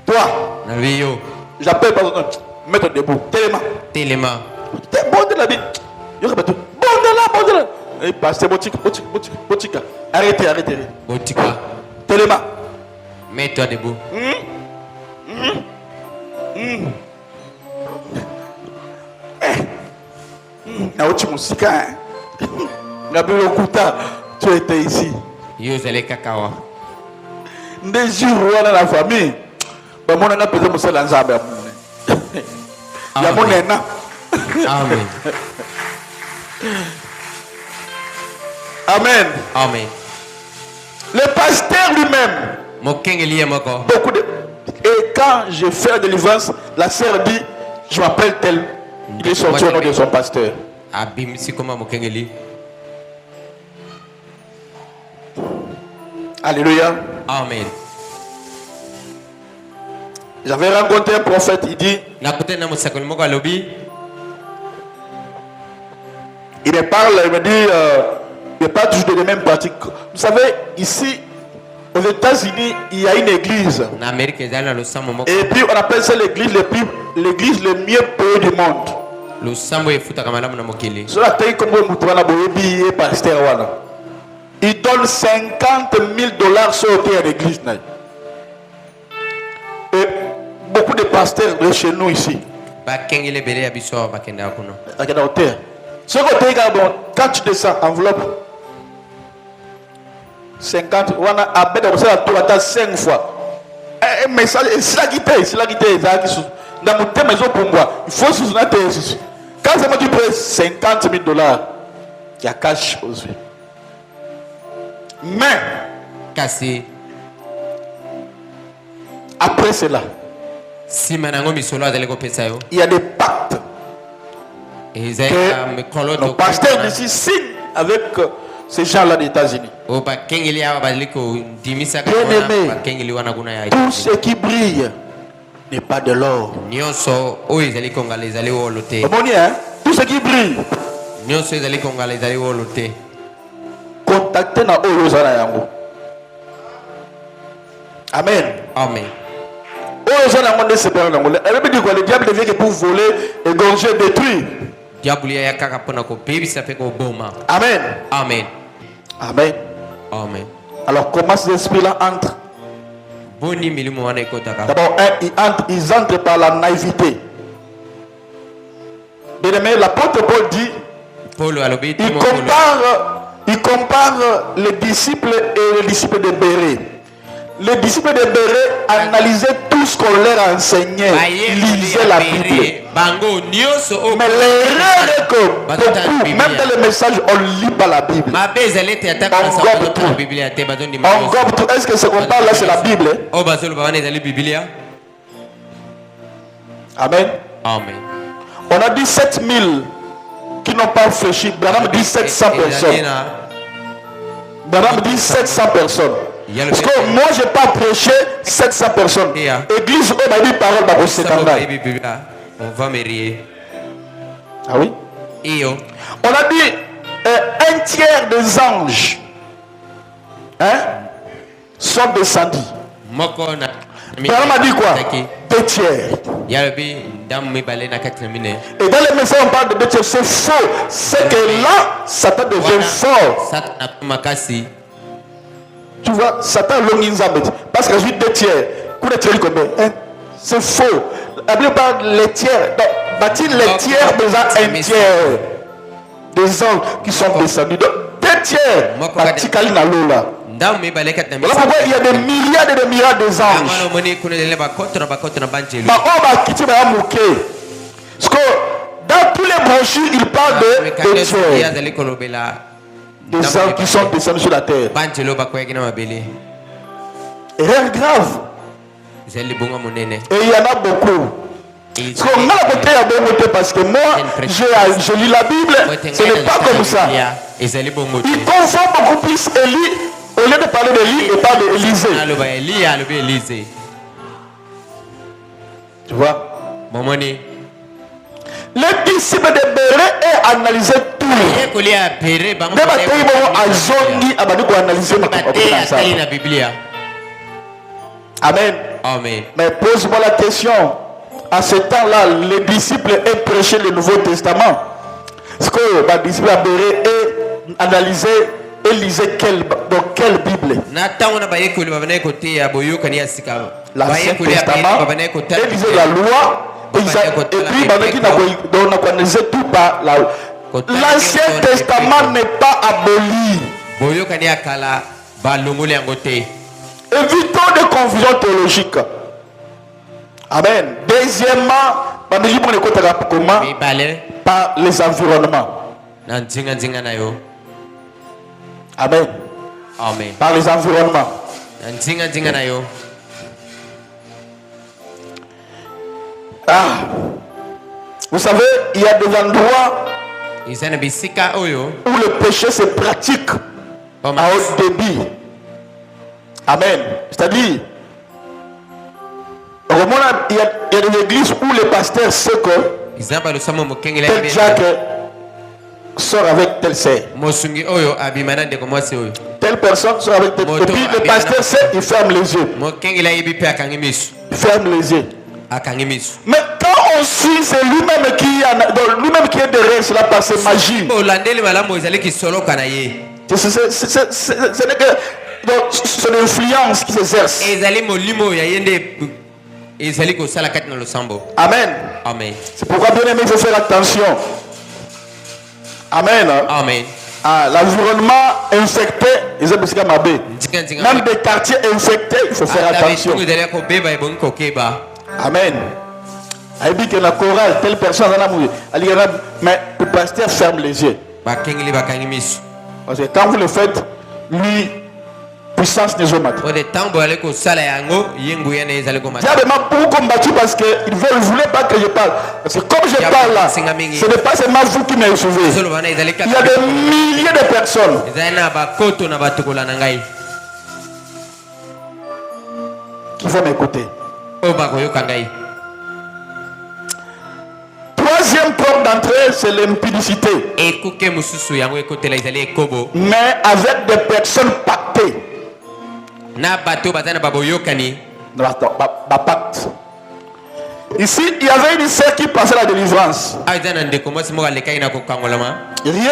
toi, j'appelle par exemple, mettre debout. Téléma. Bon de la vie. Bon de la. Et pasteur Botika. Arrêtez. Botika. Téléma. Mets-toi debout. Naochi Musika. Gabriel Okuta, tu étais ici. Yozele Kakawa. Des jours dans la famille. Bah mon ana peut-être monsieur Lanzabe. Ya mon nena. Amen. Amen. Le pasteur lui-même. Beaucoup de... Et quand je fais la délivrance, la sœur dit, je m'appelle tel. Il est sorti au nom de son pasteur. Alléluia. Amen. J'avais rencontré un prophète, il dit, il me parle, il me dit, il n'y a pas toujours de les mêmes pratiques. Vous savez, ici, aux États-Unis, il y a une église. Et puis on appelle ça l'église le mieux payée du monde. Il donne 50 000 $ sur l'église. Et beaucoup de pasteurs de chez nous ici. Quand tu descends, enveloppe 50, on a abbé de ça 5 fois. Mais ça, c'est la guitare. Dans mon thème, pour moi, il faut se souvenir. Quand c'est moi qui paye 50 000 $, il y a cash aussi. Mais, après cela, il y a des pactes que nos pasteurs d'ici signent avec ces gens-là des États-Unis. Bien-aimé, tout ce qui brille n'est pas de l'or. Tout ce qui brille. Contactez na Oyozana yango. Amen. Amen. Oyozana yango c'est pas yango. La Bible dit que le diable vient que pour voler, égorger, détruire. Amen. Amen. Amen. Amen. Alors comment ces esprits-là entrent? D'abord, ils entrent par la naïveté. Bien aimé, l'apôtre Paul dit, il compare les disciples et les disciples de Bérée. Les disciples de Bérée analysaient tout ce qu'on leur enseignait, lisaient la Bible. Mais l'erreur est que beaucoup, même dans les messages, on ne lit pas la Bible. On gobe tout. Est-ce que ce qu'on parle là, c'est la Bible? Amen. Amen. On a dit 7 000 qui n'ont pas fléchi. Branham dit 700 personnes. Branham dit 700 personnes. Parce que moi, je n'ai pas prêché 700 personnes. Église, on m'a dit parole, on va mérier. Ah oui? On a dit un tiers des anges sont descendus. Parole m'a dit quoi? 2 tiers. Et dans les messages, on parle de 2 tiers. C'est faux. C'est que là, Satan devient fort. Tu vois, Satan l'onginzabet. Parce que je dis 2 tiers. C'est faux. La Bible parle les tiers. Bâtir les tiers déjà un tiers des anges qui sont descendus. Donc 2 tiers. Voilà pourquoi il y a des milliards et des milliards d'anges. Parce que dans tous les brochures, il parle de tiers. Des anges qui sont descendus sur la terre. Et rien de grave. Et il y en a beaucoup. Parce que moi, je lis la Bible, ce n'est pas comme ça. Il confond beaucoup plus Élie, au lieu de parler d'Élie, il parle d'Élisée. Tu vois? Les disciples de Béré ont analysé tout. Amen. Amen. Mais pose-moi la question. À ce temps-là, les disciples ont prêché le Nouveau Testament. Est-ce que les disciples de Béré ont analysé et lisé dans quelle Bible? L'Ancien Testament, et lisé la loi. Et puis, on a analysé tout par la loi. L'Ancien Testament n'est pas aboli. Évitons de confusion théologique. Amen. Deuxièmement, comment? Par les environnements. Amen. Amen. Par les environnements. Vous savez, il y a des endroits où le péché se pratique à haut débit. Amen. C'est-à-dire, il y a des églises où les pasteurs savent que tel Jacques sort avec tel sœur. Telle personne sort avec tel. Et puis le pasteur sait, il ferme les yeux. Il ferme les yeux. Mais quand on suit, c'est lui-même qui est derrière cela par ses magies. Ce n'est que son influence qui s'exerce. Amen. Amen. C'est pourquoi, bien aimé, il faut faire attention. Amen. Amen. L'environnement infecté, même des quartiers infectés, il faut faire attention. Amen. Il dit que la chorale, telle personne, mais le pasteur ferme les yeux. Parce que quand vous le faites, lui, puissance n'est jamais. Diablement pour combattre parce qu'il ne voulait pas que je parle. Parce que comme je parle là, ce n'est pas seulement vous qui m'avez sauvé. Il y a des milliers de personnes. Qui vont m'écouter. Troisième porte d'entrée, c'est l'impudicité. Mais avec des personnes pactées. Ici, il y avait une sœur qui passait la délivrance. Rien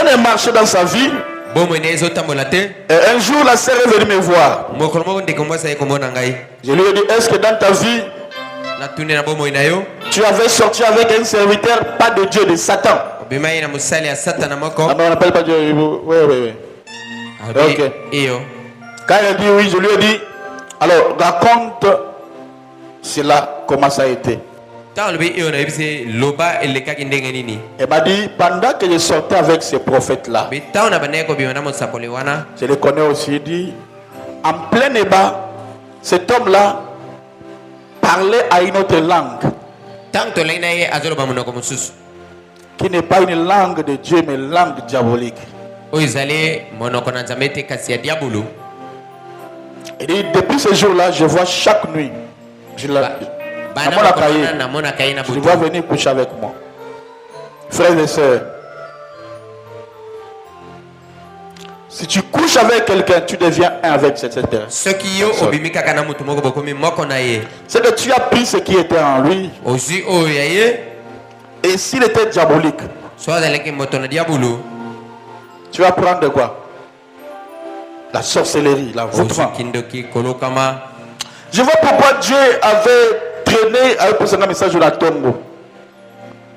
ne marchait dans sa vie. Et un jour, la sœur est venue me voir. Je lui ai dit, est-ce que dans ta vie, tu avais sorti avec un serviteur, pas de Dieu, de Satan? On n'appelle pas Dieu. Oui. Ok. Quand elle a dit oui, je lui ai dit, alors raconte cela, comment ça a été. Elle m'a dit, pendant que je sortais avec ces prophètes-là, je les connais aussi, il dit, en plein débat, cet homme-là parlait à une autre langue, qui n'est pas une langue de Dieu, mais une langue diabolique. Il dit, depuis ce jour-là, je vois chaque nuit. Je le vois venir coucher avec moi. Frères et sœurs, si tu couches avec quelqu'un, tu deviens un avec cette personne. C'est que tu as pris ce qui était en lui. Et s'il était diabolique, tu vas prendre de quoi? La sorcellerie, la voûtement. Je vois pourquoi Dieu avait traîné avec un message de la tombe.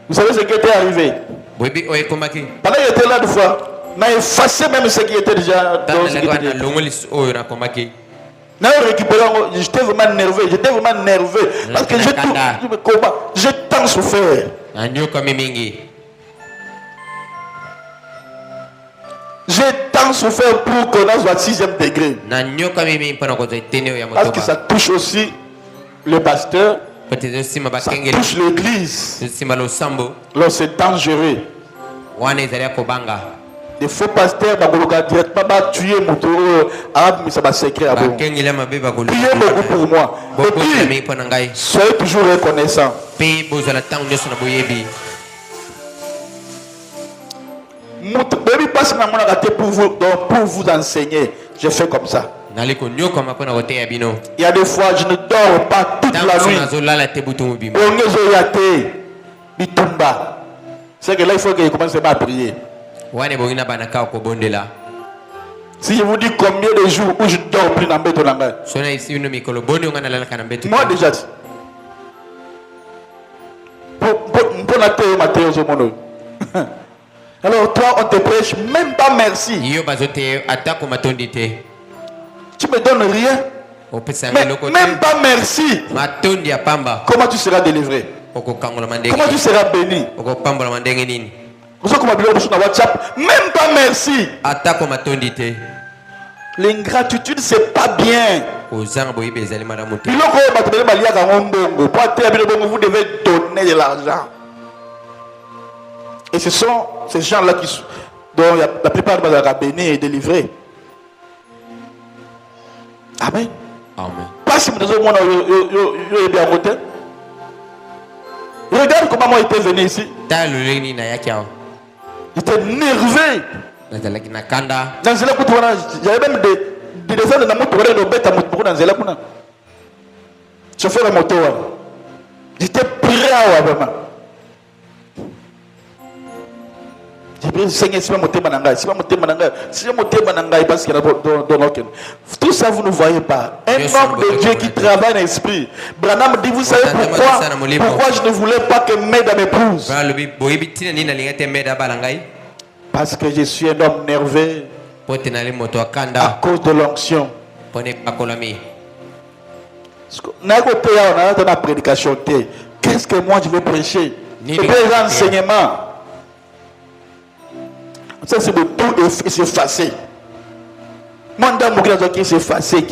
Vous savez ce qui était arrivé? Pendant qu'il était là, deux fois, il a effacé même ce qui était déjà dans ce qui était. J'étais vraiment nerveux. Parce que j'ai tant souffert. J'ai tant souffert pour qu'on soit 6e degré. Parce que ça touche aussi le pasteur. Ça touche l'église. Alors c'est dangereux. Des faux pasteurs directement tuer mon tour. Ça va secret à vous. Priez beaucoup pour moi. Et puis, soyez toujours reconnaissants. Pour vous enseigner, je fais comme ça. Il y a des fois, je ne dors pas toute la nuit. C'est que là, il faut que je commence à prier. Si je vous dis combien de jours où je dors plus dans le béton, moi déjà, alors toi, on te prêche même pas merci. Tu me donnes rien. Même pas merci. Comment tu seras délivré? Comment tu seras béni? Même pas merci. L'ingratitude, c'est pas bien. Vous devez donner de l'argent. Et ce sont ces gens-là dont la plupart de la bénis et délivrés. Amen. Pas si vous êtes au monde, regarde comment moi j'étais venu ici. J'étais nerveux. Dans ce là, j'avais même des descentes dans mon tour de bête à mon dans ce là. Chauffeur de moto. J'étais prêt vraiment. Tout ça vous ne voyez pas. Un homme de Dieu qui travaille dans l'esprit. Branham dit, vous savez pourquoi je ne voulais pas que Meda m'épouse? Parce que je suis un homme nerveux à cause de l'onction. Qu'est-ce que moi je vais prêcher? C'est des enseignements. Ça c'est de tout s'effacer. Mon dame qui s'effacer.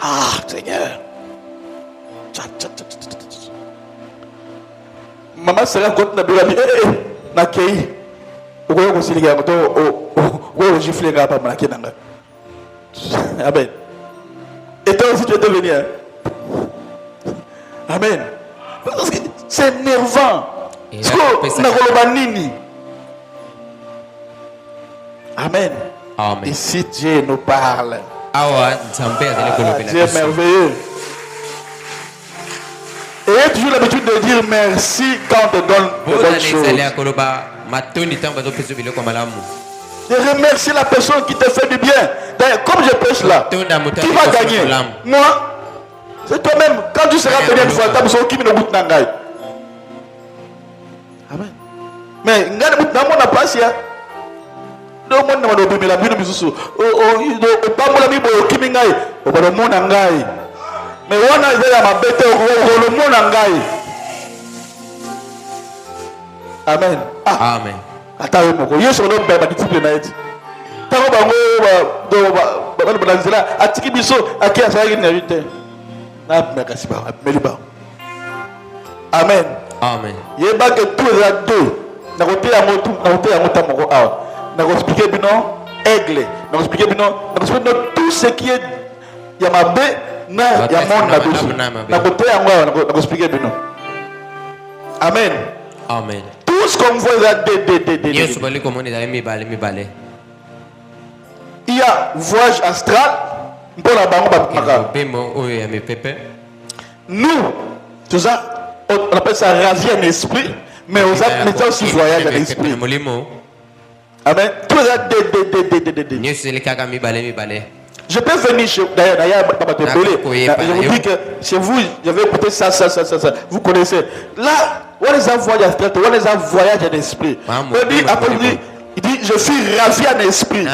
Ah Seigneur. Maman sera contre la Bible. Nakei. Pourquoi vous signez à vous gifler là pas marqué dans. Amen. Et toi aussi tu es devenu. Amen. Parce que c'est énervant. Amen. Et si Dieu nous parle, Dieu est merveilleux. Et toujours l'habitude de dire merci quand on te donne de bonnes choses. De remercier la personne qui te fait du bien. D'ailleurs, comme je pêche là, qui va gagner? Moi, c'est toi-même. Quand tu seras béni une fois, tu as qui me goûte nangai. Amen. Mais dans mon place, no monde na bimela bino bisusu o pambola bibo kimingai o bado mona ngai me wana zela mabete o mona ngai. Amen. Amen. Ata yo moko yeso no beba discipline na yeti tango bango ba banzela atiki biso akia sa yini na yite na meka siba meliba. Amen. Amen. Yeba que tout la deux na côté ya motu na côté ya mota moko awa. Nous expliquer bien aigle, nous expliquer bien tout ce qui est Il y a ma B, non, il y a mon na-dessus. Na côté à moi, on va expliquer bien. Amen. Amen. Tout ce qu'on voit là, il y a voyage astral. Nous, tout ça, on appelle ça ravier en esprit, mais on a aussi voyage en esprit. Amen. Tout ça, je peux venir chez vous. D'ailleurs, je vous dis que chez vous, j'avais écouté ça. Vous connaissez. Là, on les a voyagé astral, on les a voyagé en esprit. Il dit, je suis ravi en esprit.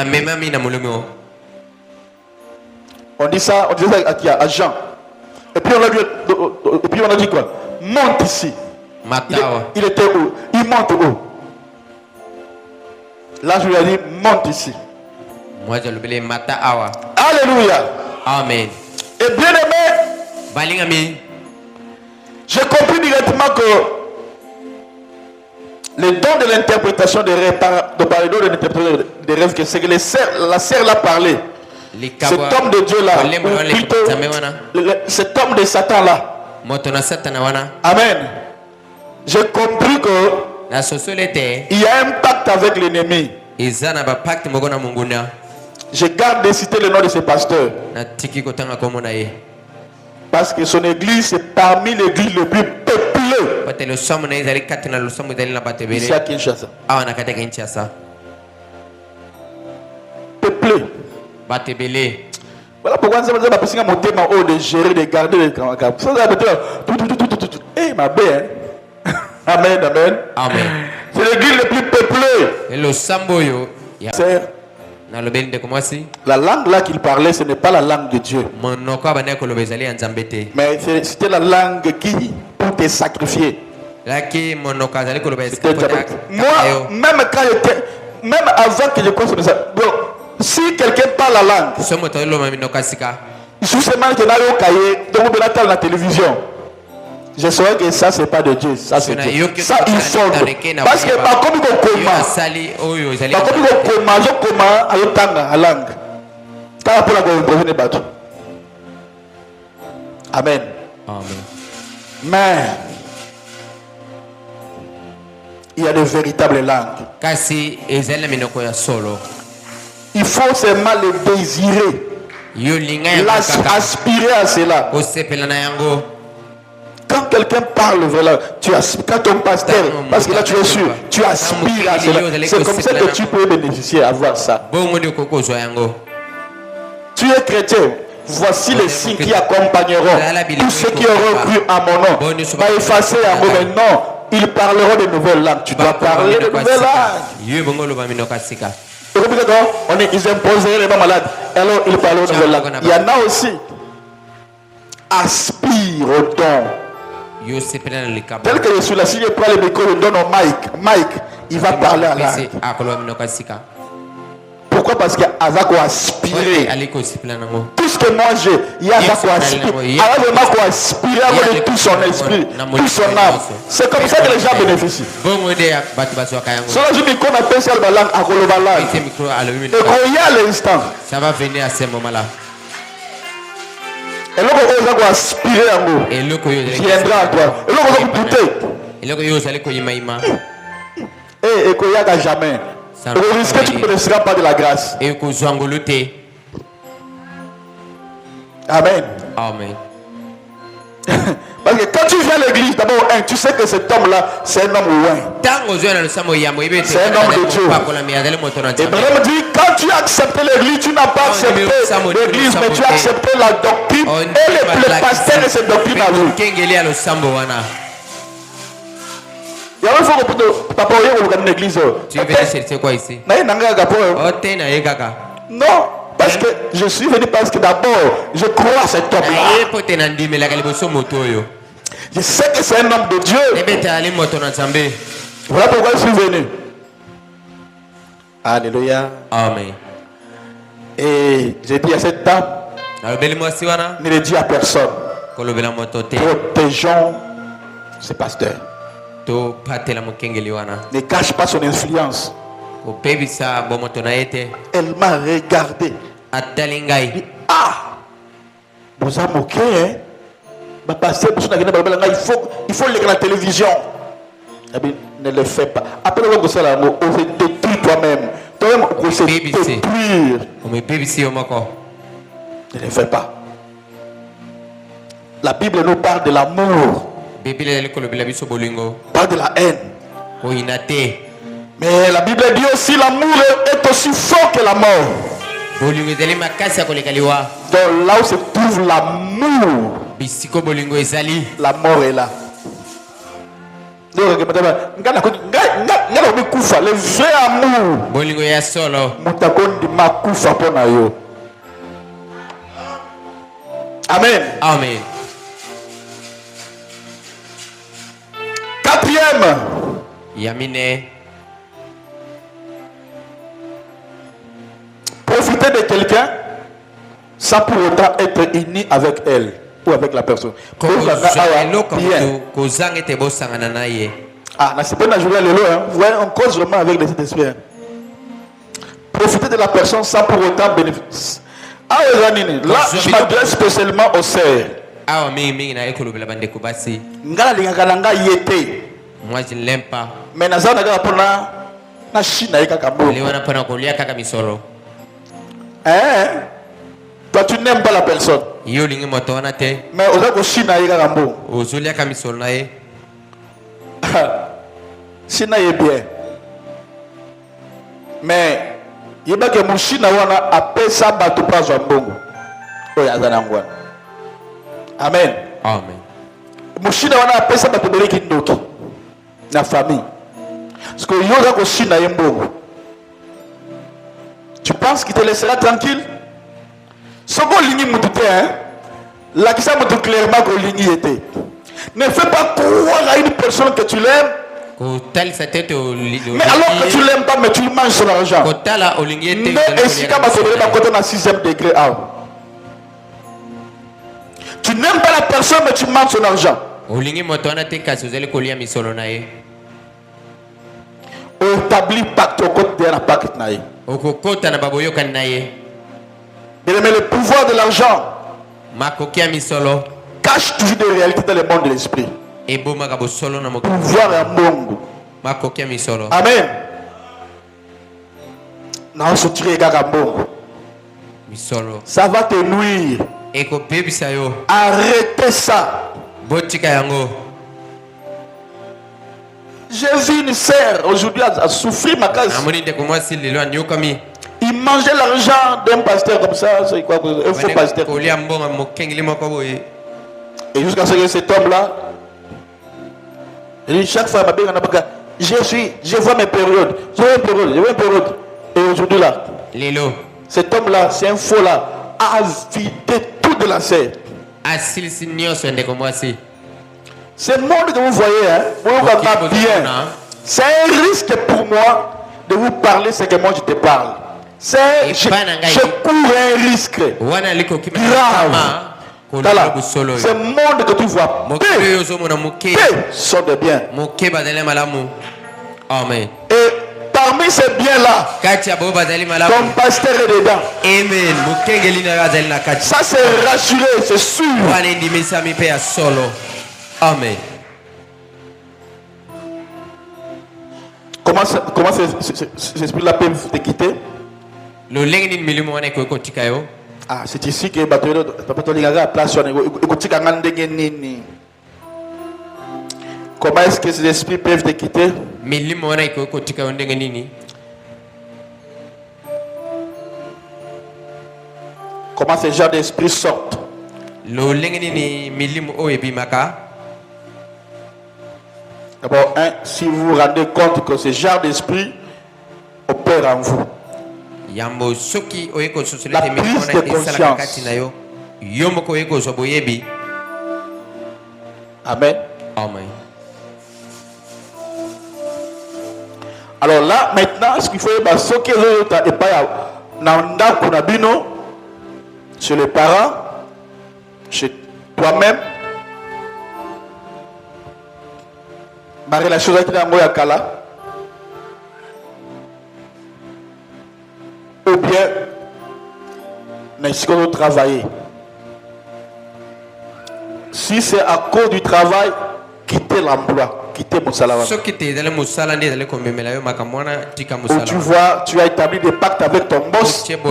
On dit ça à Jean. Et puis on a dit quoi? Monte ici. Il était où? Il monte où? Là je lui ai dit monte ici. Alléluia. Amen. Et bien aimé, j'ai compris directement que le don de l'interprétation des rêves, de parler de l'interprétation des rêves, c'est que la sœur l'a parlé. Cet homme de Dieu là, ou plutôt cet homme de Satan là. Amen. J'ai compris que il y a un pacte avec l'ennemi. Je garde de citer le nom de ce pasteur. Parce que son église est parmi l'église le plus peuplée. Ici à Kinshasa. Peuplé. Voilà pourquoi nous avons besoin de gérer, de garder les camps. Eh, ma belle. Amen, amen. Amen. C'est l'église la plus peuplée. La langue là qu'il parlait, ce n'est pas la langue de Dieu. Mais c'était la langue qui pour te sacrifier. Moi, même quand j'étais, même avant que je connaisse ça, si quelqu'un parle la langue, il suffit seulement que dans le cahier, donc on la télévision. Je saurais que ça c'est pas de Dieu, ça c'est Dieu. Ça il fonde. Parce que par comme il comment à langue. Quand pour la gouverne bateau. Amen. Amen. Mais il y a de véritables langues. Il faut seulement le désirer. Aspirer à cela. Quand quelqu'un parle, quand ton pasteur, parce que là tu es sûr, tu aspires à cela. C'est comme ça que tu peux bénéficier, avoir ça. Tu es chrétien. Voici les signes qui accompagneront tous ceux qui auront cru à mon nom. Va effacer un mot, mais non, ils parleront de nouvelles langues. Tu dois parler de nouvelles langues. Ils imposeraient les malades. Alors ils parleront de nouvelles langues. Il y en a aussi. Aspire au don. Tel que je suis là, si je prends le micro, je donne au Mike, il va parler à langue. Pourquoi? Parce qu'il y a quoi aspirer. Tout ce que moi j'ai, il y a quoi aspirer. Alors vraiment quoi aspirer avec tout son esprit, tout son âme. C'est comme ça que les gens bénéficient. Cela je dis qu'on appelle ça la langue à Kolobalan. Et qu'on y a à l'instant. Ça va venir à ce moment-là. Et là, on va aspirer à nous. Viendra à toi. Et là, on va goûter. Et qu'on y a jamais. On risque que tu ne seras pas de la grâce. Amen. Amen. Parce que quand tu viens à l'église, d'abord, tu sais que cet homme-là, c'est un homme loin. C'est un homme de Dieu. Et Abraham dit, quand tu as accepté l'église, tu n'as pas accepté l'église, mais tu as accepté la doctrine et le pasteur de cette doctrine à lui. Il faut que papa regarde l'église. Tu veux chercher quoi ici? Non, parce que je suis venu parce que d'abord je crois à cet homme-là. Je sais que c'est un homme de Dieu. Voilà pourquoi je suis venu. Alléluia. Amen. Et j'ai dit à cette dame, ne le dis à personne. Protégeons ce pasteur. Ne cache pas son influence. Elle m'a regardé. Ah, Vous avez moqué, hein? Il faut lire la télévision. Ne le fais pas. Après, on se détruit toi-même. Toi-même, on se détruire. Ne le fais pas. La Bible nous parle de l'amour. Pas de la haine. Mais la Bible dit aussi l'amour est aussi fort que la mort. Donc là où se trouve l'amour, la mort est là. Le vrai amour. Amen. Amen. Quatrième. Yamine. Profiter de quelqu'un sans pour autant être uni avec elle ou avec la personne. Ah, c'est pas un jour vous voyez, on cause vraiment avec les esprits. Profiter de la personne sans pour autant bénéficier. Ah, là, je m'adresse spécialement aux sœurs. Moi, je ne l'aime pas. Mais hein? Toi, tu n'aimes pas la personne. Mais au China, il y a China est bien. Mais il y a que China a appelé ça bateau pas Zambongo. Amen. Amen. China a appelé ça bateau de Kindoki. La famille. Parce que Yoga ko China est bon. Tu penses qu'il te laissera tranquille? Ce qu'on ligne moutouté, hein? Là, qui ça montre clairement que ligne était. Ne fais pas croire à une personne que tu l'aimes. Mais alors que tu ne l'aimes pas, mais tu manges son argent. Mais ici, quand tu es à 6e degré, tu n'aimes pas la personne, mais tu manges son argent. Établis pacte au côté de la pacte. Mais le pouvoir de l'argent cache toujours des réalités dans le monde de l'esprit. Pouvoir et amour. Amen. Ça va te nuire. Arrêtez ça. J'ai vu une sœur aujourd'hui à souffrir ma case. Il mangeait l'argent d'un pasteur comme ça. C'est quoi? Un faux pasteur. Et jusqu'à ce que cet homme-là, chaque fois, je vois mes périodes. Je vois une période. Et aujourd'hui là, cet homme-là, c'est un faux là, a vidé tout de la sœur. Ce monde que vous voyez, hein, vous regardez bien. C'est un risque pour moi de vous parler ce que moi je te parle. Je cours un risque grave. Voilà. Ce monde que tu vois, peu sont de bien. Amen. Et parmi ces biens-là, ton pasteur est dedans. Amen. Ça c'est rassuré, c'est sûr. Amen. Comment cet esprit-là peut te quitter? Ah, c'est ici que comment est-ce que ces esprits peuvent te quitter? Comment ces gens d'esprits sortent? D'abord, si vous vous rendez compte que ce genre d'esprit opère en vous, la prise de conscience. Amen. Amen. Alors là, maintenant, ce qu'il faut, c'est que chez les parents, chez toi-même, ma relation avec Kala, ou bien, mais si on travailler, Si c'est à cause du travail, quittez l'emploi, quittez Moussala. Ou tu vois, tu as établi des pactes avec ton boss. Bima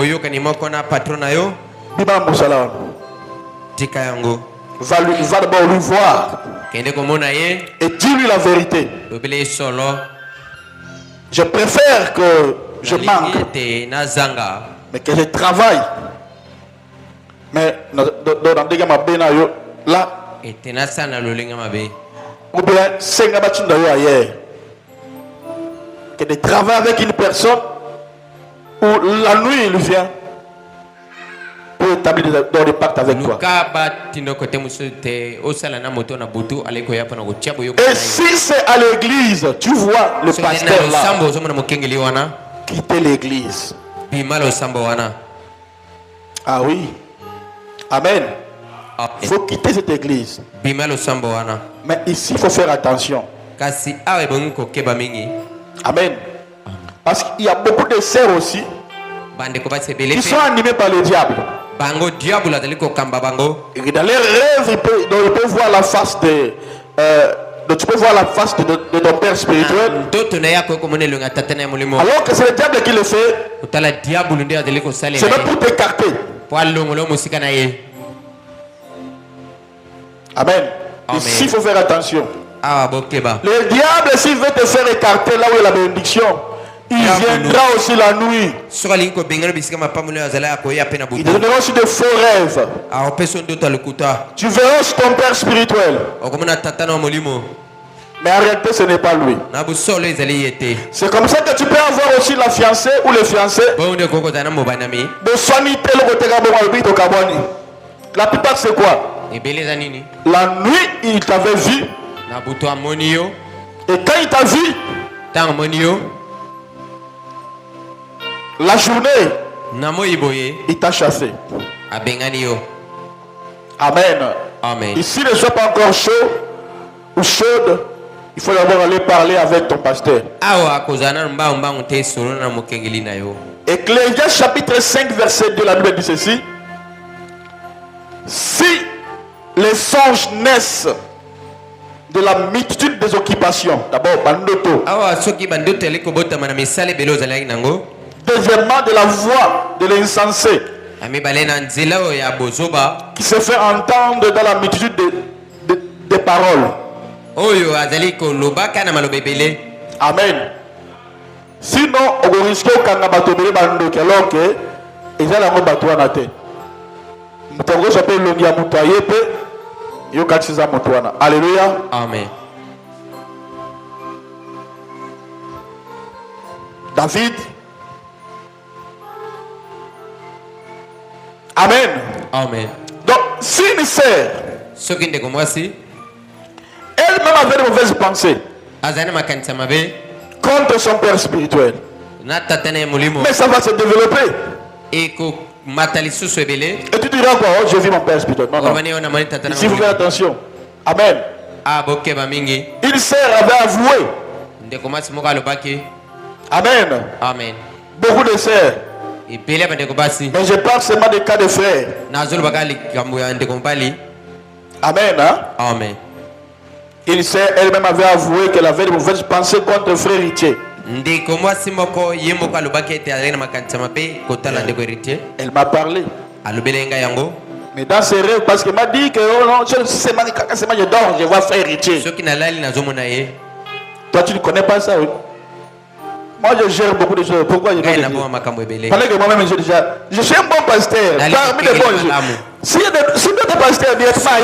Moussala. Va d'abord lui voir et dis-lui la vérité. Je préfère que je manque, mais que je travaille. Mais dans là, ou bien que de travailler avec une personne où la nuit il vient pour établir des pactes avec toi. Et si c'est à l'église, tu vois le pasteur là, quitter l'église. Ah oui. Amen. Il faut quitter cette église. Mais ici, il faut faire attention. Amen. Parce qu'il y a beaucoup de sœurs aussi qui sont animés par le diable. Et dans les rêves, ils peuvent voir la face de... tu peux voir la face de ton père spirituel. Alors que c'est le diable qui le fait. C'est même pour t'écarter. Amen. Ici, il faut faire attention. Le diable, s'il veut te faire écarter là où il y a la bénédiction, il viendra aussi la nuit. Il te donnera aussi de faux rêves. Tu verras aussi ton père spirituel. Mais en réalité, ce n'est pas lui. C'est comme ça que tu peux avoir aussi la fiancée ou le fiancé de sanité. La plupart, c'est quoi? La nuit, il t'avait vu. Et quand il t'a vu, la journée, il t'a chassé. Amen. Ici, ne sois pas encore chaud ou chaude. Il faut d'abord aller parler avec ton pasteur. Ecclésiaste chapitre 5 verset 2, la Bible dit ceci. Si les songes naissent de la multitude des occupations, d'abord bandoto. Deuxièmement, de la voix de l'insensé qui se fait entendre dans la multitude des paroles. Amen. Sinon, on risque de batobele bandoki alors que ils allaient en battre na te. Mutongo s'appelle longia mutoye pe yo katsiza mutwana. Alléluia. Amen. David. Amen. Amen. Donc, si une sœur, elle-même avait de mauvaises pensées contre son père spirituel, mais ça va se développer. Et tu diras quoi? Oh, je vis mon père spirituel. Non, non. Ici, vous faites attention. Amen. Une sœur avait avoué. Amen. Amen. Beaucoup de sœurs. Mais je parle seulement des cas de frères. Amen. Hein? Amen. Une sœur elle-même avait avoué qu'elle avait de mauvaises pensées contre le frère héritier. Elle m'a parlé. Mais dans ses rêves, parce qu'elle m'a dit que oh non, je dors, je vois frère héritier. Toi, tu ne connais pas ça, oui? Moi, je gère beaucoup de choses. Pourquoi je dois dire? Pendant que moi-même, je suis un bon pasteur. Parmi les bons. Si d'autres pasteurs viennent, frère,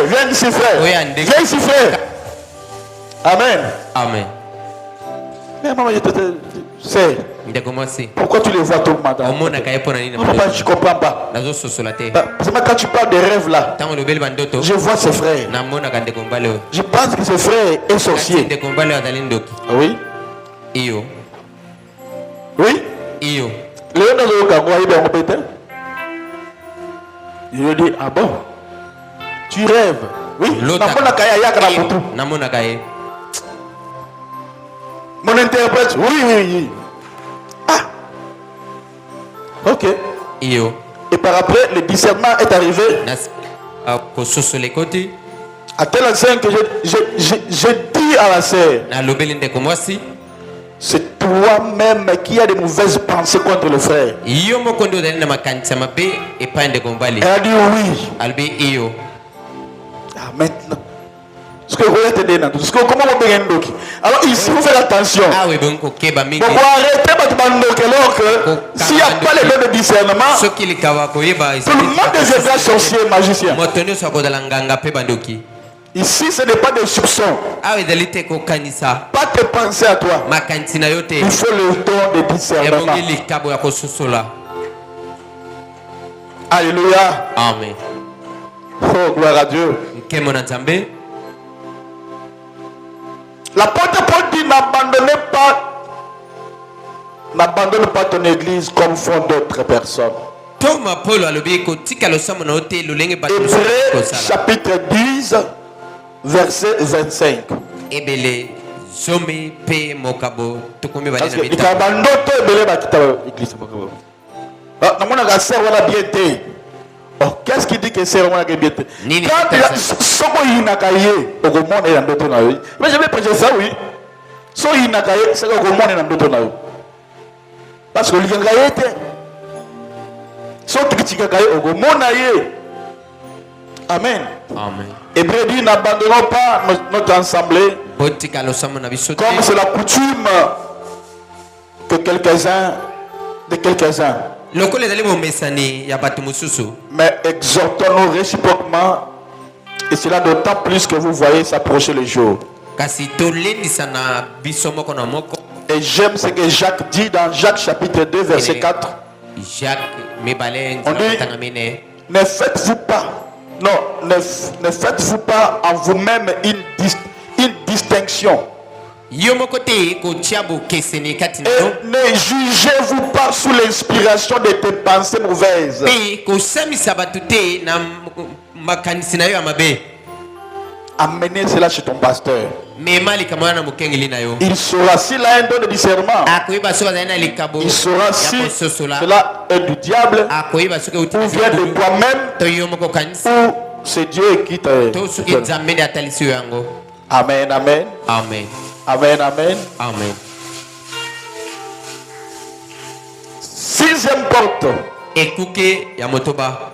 viens ici, frère. Viens ici, frère. Amen. Amen. Mais maman, je te sais. Pourquoi tu les vois tout le matin? Je ne comprends pas. Parce que quand tu parles des rêves là, je vois ses frères. Je pense que ses frères est sorcier. Oui. Oui. Je lui dis, ah bon? Tu rêves? Oui. Mon interprète, oui. Ah. Ok. Et par après, le discernement est arrivé. kososole koti. À tel enseigne que je dis à la sœur, Na lobeli ndeko mwasi. c'est toi-même qui as des mauvaises pensées contre le frère. Iyo moko ndo dali na makanisa mabe epai ndeko mbali. Elle a dit oui. Albi iyo. Ah, maintenant. Comment on peut gagner? Alors ici, vous faites attention. Ah oui, bon, keba mingi. Bon, arrêtez votre bandoke alors que s'il n'y a pas les dons de discernement, tout le monde deviendra sorcier, magicien. Ici, ce n'est pas des soupçons. Pas de penser à toi. Il faut le don de discernement. Alléluia. Amen. Oh, gloire à Dieu. L'apôtre Paul dit n'abandonne pas ton église comme font d'autres personnes. Hébreux chapitre 10 verset 25. Oh, qu'est-ce qui dit que c'est vraiment bien? Quand mais je vais prêcher ça, oui. So il n'a qu'à c'est que comment on est dans d'autres naïs. Parce que l'il y a été. So critique qu'à au comment naïs. Amen. Amen. Hébreux dit n'abandonnons pas notre assemblée. Comme c'est la coutume que quelques-uns. Mais exhortons-nous réciproquement, et cela d'autant plus que vous voyez s'approcher le jour. Et j'aime ce que Jacques dit dans Jacques chapitre 2 verset 4. On dit, ne faites-vous pas, non, ne faites-vous pas en vous-même une distinction. Et ne jugez-vous pas sous l'inspiration de tes pensées mauvaises. Amenez cela chez ton pasteur. Il saura s'il a un don de discernement. Il saura si cela est du diable ou vient de toi-même ou c'est Dieu qui te donne. Amen, amen. Amen. Amen, amen. Amen. Sixième porte.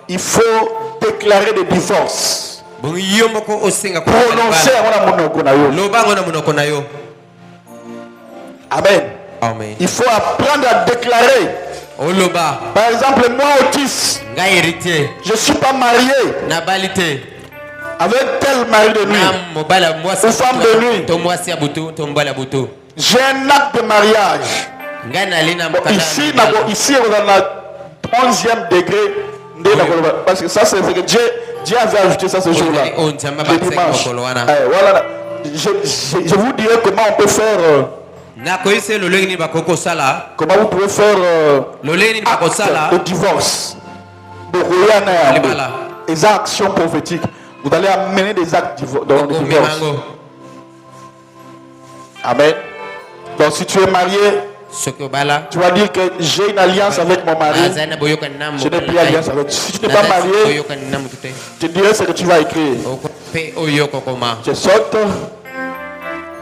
Il faut déclarer des divorces. Prononcer Amen. Amen. Il faut apprendre à déclarer. Par exemple, moi autiste, je ne suis pas marié avec tel mari de nuit ou femme de nuit. J'ai un acte de mariage. Bon, ici on a 11e degré. Parce que ça c'est ce que Dieu avait ajouté ça ce jour-là. Le dimanche. Voilà. Je vous dirai comment on peut faire. Comment vous pouvez faire acte de divorce. Les actions prophétiques. Vous allez amener des actes dans le divorce. Amen. Donc si tu es marié, tu vas dire que j'ai une alliance avec mon mari. Je n'ai plus alliance avec. Si tu n'es pas marié, je dirais ce que tu vas écrire. Je saute.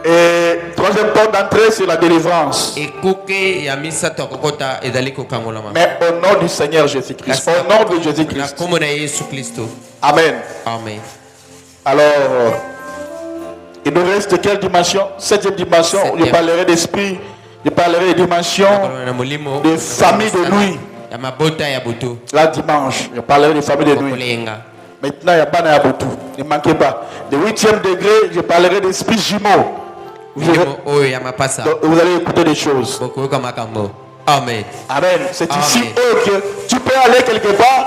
Et troisième porte d'entrée, c'est la délivrance. Mais au nom du Seigneur Jésus-Christ. Au nom de Jésus-Christ. Amen. Amen. Alors, il nous reste quelle dimension? Septième dimension. Je parlerai d'esprit. Je parlerai des dimensions de famille de nuit. La dimanche, je parlerai des familles de nuit. Maintenant, il y a pas d'Abotou. Ne manquez pas. De 8e degré, je parlerai d'esprit jumeau. Vous allez écouter des choses. Amen. Amen. C'est ici que tu peux aller quelque part.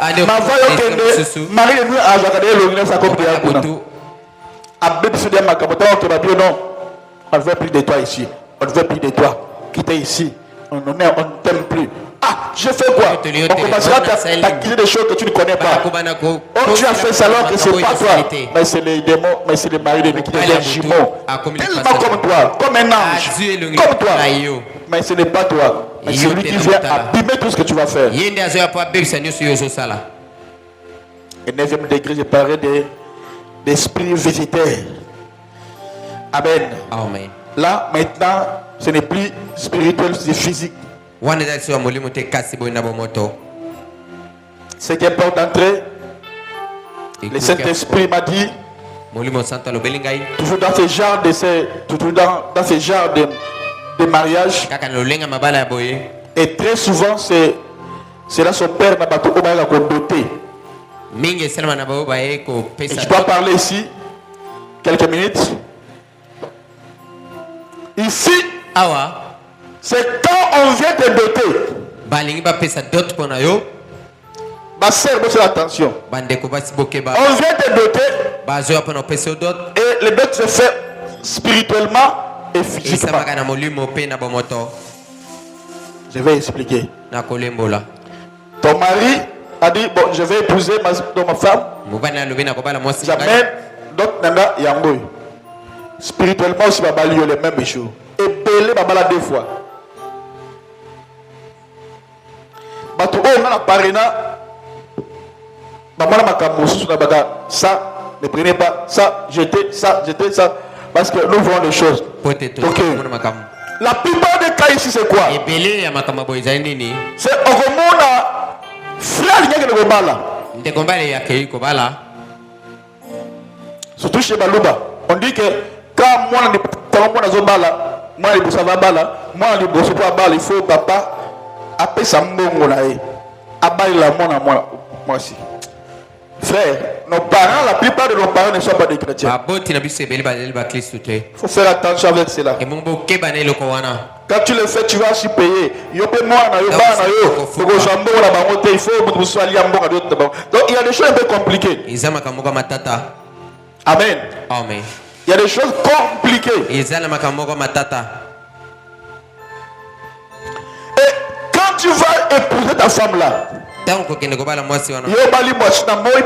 Marie de nuit a regardé le ça comme on ne veut plus de toi ici. On ne veut plus de toi. Quittez ici. On ne t'aime plus. Ah, je fais quoi? On commencera à t'accuser des choses que tu ne connais pas. Oh, tu as fait ça alors que c'est pas toi. Mais c'est les démons, mais c'est les maris de qui deviennent jumeaux. Tellement comme toi, comme un ange. Comme toi. Mais ce n'est pas toi. Mais c'est lui qui vient abîmer tout ce que tu vas faire. Et 9e degré, je parlerai d'esprit végétaire. Amen. Amen. Là, maintenant, ce n'est plus spirituel, c'est physique. Ce qui importe d'entrer, le Saint-Esprit m'a dit, toujours dans ce genre dans ce genre de mariage, et très souvent, c'est là son père n'a pas tout doté. Je dois parler ici, quelques minutes. Ici, c'est quand on vient te doter. Ma sœur, c'est l'attention. On vient te doter. Et le dot se fait spirituellement et physiquement. Je vais expliquer. Ton mari a dit, bon, je vais épouser ma femme. Jamais d'autres nanga yangoy. Spirituellement aussi, baba liyo les mêmes choses. Et belé baba la 2 fois. Bato o ngana parena. Baba la makamosu na baga ça ne prenez pas ça, jetez ça, parce que nous voulons des choses. Okay. La plupart des cas ici c'est quoi? C'est au Romona frère qui est Gobala. Surtout chez Baluba. On dit que quand moi il faut papa appeler sa mbongo na e abaye la moi aussi. Frère, nos parents, la plupart de nos parents ne sont pas des chrétiens. Il faut faire attention avec cela. Quand tu le fais, tu vas aussi payer. Il faut donc il y a des choses un peu compliquées. Amen. Amen. Il y a des choses compliquées. Et quand tu vas épouser ta femme là,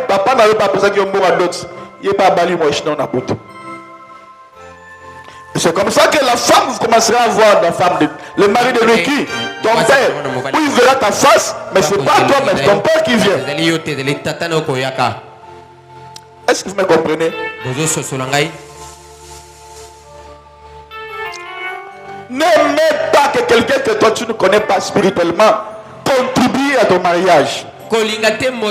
papa n'avait pas besoin qu'il y ait c'est comme ça que la femme, vous commencerez à voir la femme, le mari de Ricky, ton père, où il verra ta face, mais c'est pas toi, mais c'est ton père qui vient. Est-ce que vous me comprenez? N'aimez pas que quelqu'un que toi tu ne connais pas spirituellement contribue à ton mariage. Quand tu as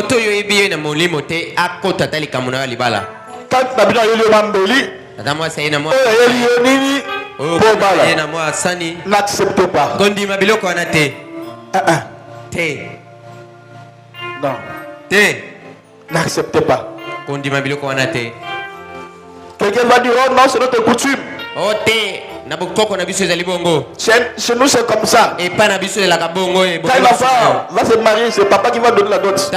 n'accepte pas. Non. N'acceptez pas. Quelqu'un va dire, oh non, c'est notre coutume. Chez nous c'est comme ça. Quand il va se marier, c'est papa qui va donner la dot.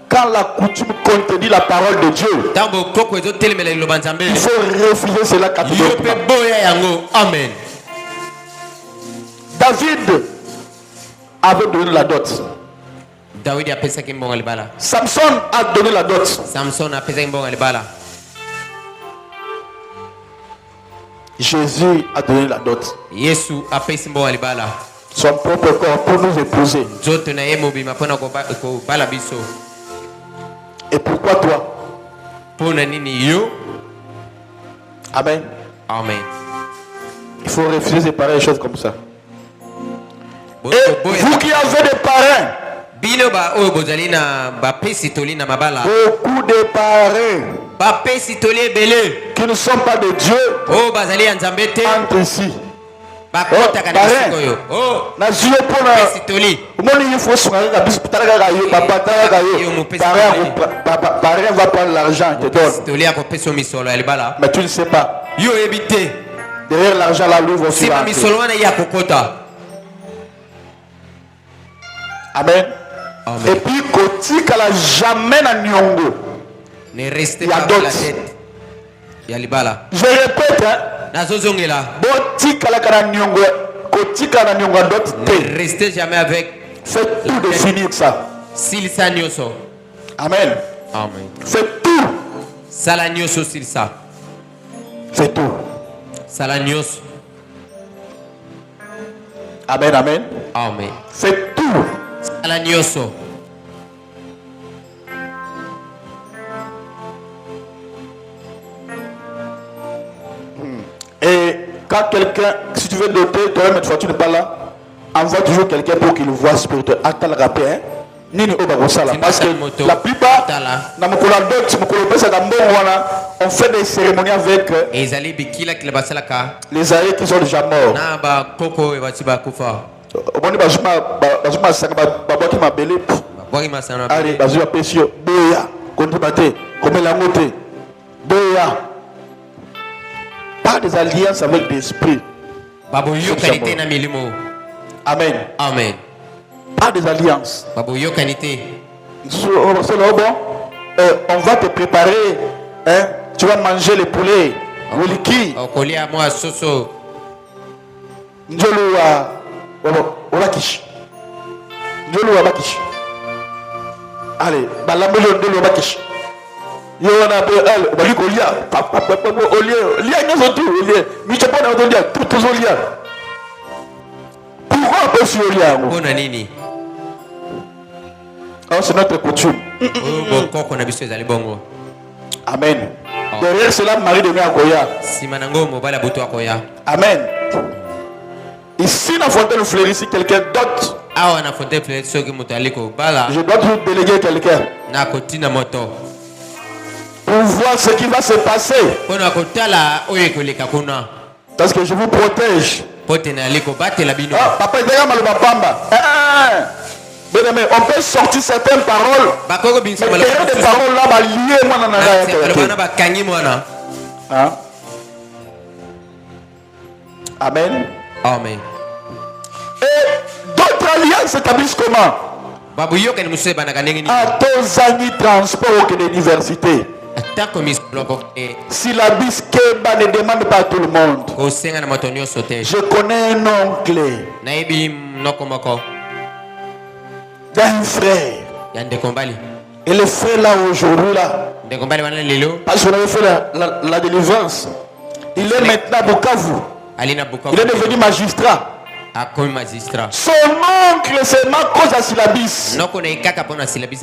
Quand la coutume contredit la parole de Dieu, il faut refuser cela catégoriquement. Amen. David avait donné la dot. Samson a donné la dot. Jésus a donné la dot. Son propre corps pour nous épouser. Et pourquoi toi? Amen. Amen. Il faut refuser de parler des choses comme ça. Et vous qui avez des parrains, beaucoup de parrains qui ne sont pas de Dieu entrent ici. Parrain va prendre l'argent et te donne. Mais tu ne sais pas. Derrière l'argent, la louve aussi va entrer. Amen. Amen. Et puis, kotika la jamais na nyongo. Ne restez pas dans la tête. Je répète, hein. Botika la kana nyongo, kotika na nyongo d'autres. Ne restez jamais avec. Faites tout de finir ça. Silsa nyoso. Amen. Amen. Faites tout. Sala nyoso silsa. Faites tout. Sala nyoso. Amen, amen. Amen. Faites tout. Sala nyoso. Quand quelqu'un, si tu veux doter, toi-même, une fois tu n'es pas là, envoie toujours quelqu'un pour qu'il voit spirituel. Attends le rappel, hein. Parce que la plupart, on fait des cérémonies avec les aïeux qui sont déjà morts. Allez, pas des alliances avec des esprits. Amen. Amen. Pas des alliances. On va te préparer. Hein? Tu vas manger le poulet. Allez, c'est notre coutume. Amen. Derrière cela, Marie de Akoya. Amen. Ici, dans la fontaine fleurie, si quelqu'un d'autre, je dois vous déléguer quelqu'un pour voir ce qui va se passer. Parce que je vous protège. Papa, on peut sortir certaines paroles. Mais des paroles là, liées moi dans Amen. Amen. Et d'autres alliances s'établissent comment? À tous amis transport de l'université. Si la bisqueba ne demande pas à tout le monde. Je connais un oncle d'un frère. Et le frère là aujourd'hui là, parce qu'on avait fait la délivrance, il est maintenant à Bukavu. Il est devenu magistrat. Son oncle c'est Marcos Asilabis.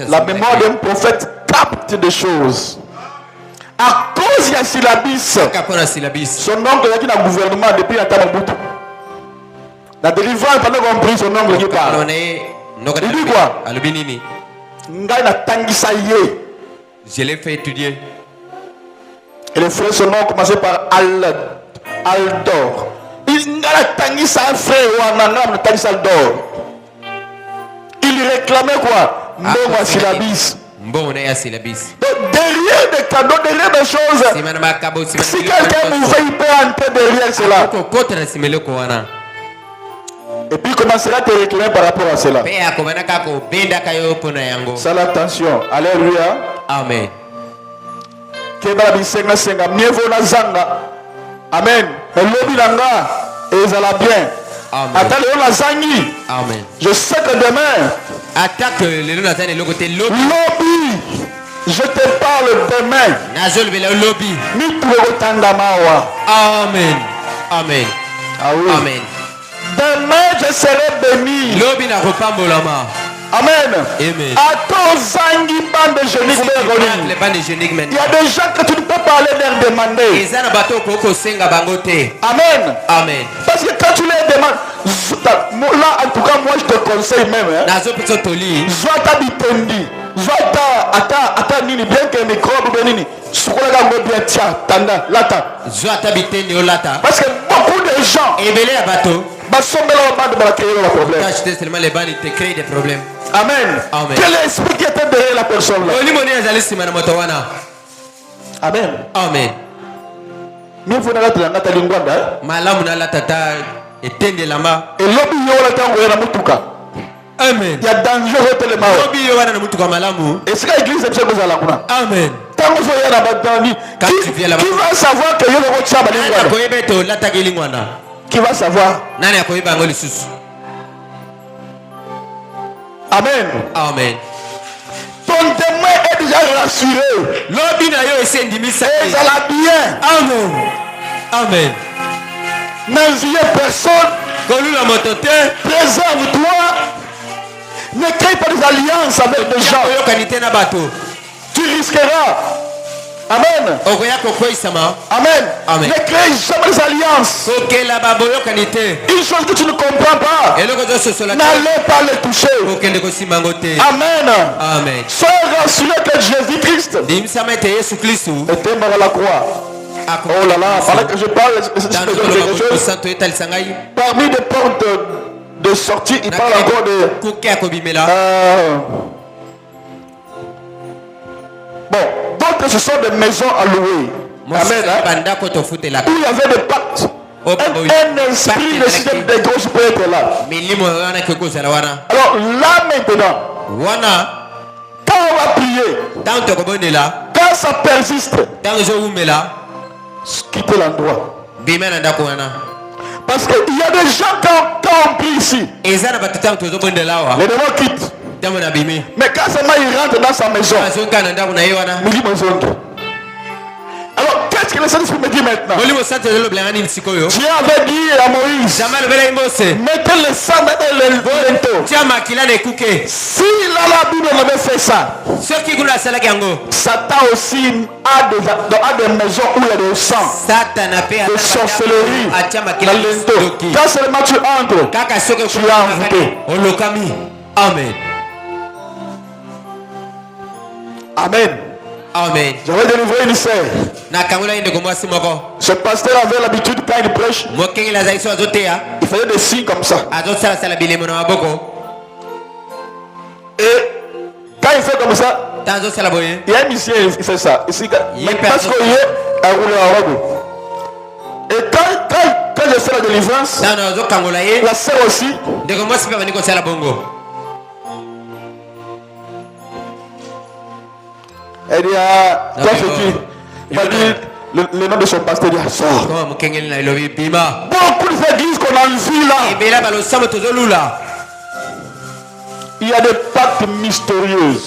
La mémoire d'un prophète capte des choses. À cause de Silabis, son oncle est dans le gouvernement depuis la Tababutu. La délivrance, pendant qu'on prie son oncle qui parle. Il dit quoi? Je l'ai fait étudier. Et le frère, son nom commençait par Aldor. Il réclamait quoi? Mbongo Silabis. Donc derrière des cadeaux, derrière des choses, si quelqu'un mourrait, il peut entrer derrière cela. Et puis il commencera à te réclamer par rapport à cela. Ça l'attention. Alléluia. Amen. Amen. Amen. Je sais que demain, lobby, je te parle demain. Amen. Amen. Ah oui. Amen. Demain, je serai béni. Amen. Amen. À tous angi bande de génies. Il y a des gens que tu ne peux pas aller leur demander. Amen. Amen. Parce que quand tu les demandes, là en tout cas moi je te conseille même. Zwata bitendi. Zwata ata nini bien que microbe benini. Sukola go bien tia tanda lata. Zwata bitendi olata. Parce que beaucoup de gens. T'acheter seulement les balles, ils te créent des problèmes. Amen. Amen. Quel esprit qui était derrière la personne là? Amen. Amen. Mais vous n'avez pas de lingwanda. Malamu na la tata etende lamba. Et lobby yola tango yana mutuka. Amen. Il y a danger au téléma. Lobby yola na mutuka malamu. Et c'est l'église est chose à la kuna. Amen. Tango so yana batani. Qui va savoir que yola ko chaba lingwanda? Ko yebeto la tagi lingwanda. Qui va savoir? Nani akoyeba ngoli susu. Amen. Amen. Ton témoin est déjà rassuré. Lobby na yo esendimisa. Et ça la bien. Amen. Amen. N'enviez personne. Kolula motote. Préserve-toi. Ne crée pas des alliances avec des gens. Tu risqueras. Amen. Amen. Amen. Ne crée jamais des alliances. Une chose que tu ne comprends pas, n'allez pas les toucher. Amen. Amen. Soyez rassurés que Jésus-Christ était mort à la croix. Oh là là, pendant que je parle, quelque chose. Parmi des portes de sortie, il parle encore de... Bon, donc ce sont des maisons à louer. Amen. Hein? Où il y avait des pactes. Un esprit de système des grosses peut être là. Alors là maintenant, quand on va prier, quand ça persiste, quittez l'endroit. Parce qu'il y a des gens quand on prie ici, les démons quittent. Mais quand seulement il rentre dans sa maison, alors qu'est-ce que le Saint-Esprit me dit maintenant? Dieu avait dit à Moïse, mettez le sang dans le linteau. Si la Bible avait fait ça, Satan aussi a des maisons où il y a des sang, de sorcellerie dans le linteau. Quand seulement tu entres, tu as envoûté. Amen. Amen. Amen. J'avais délivré une sœur. Ce pasteur avait l'habitude quand il prêche, il faisait des signes comme ça. Et quand il fait comme ça, il y a un musicien, il fait ça. Ici, parce qu'il est à rouler en robe. Et quand je fais la délivrance, la sœur aussi, elle dit, ah, toi c'est qui? Il m'a dit le nom de son pasteur, il dit, sort. Beaucoup de églises qu'on a vues là, il y a des pactes mystérieux.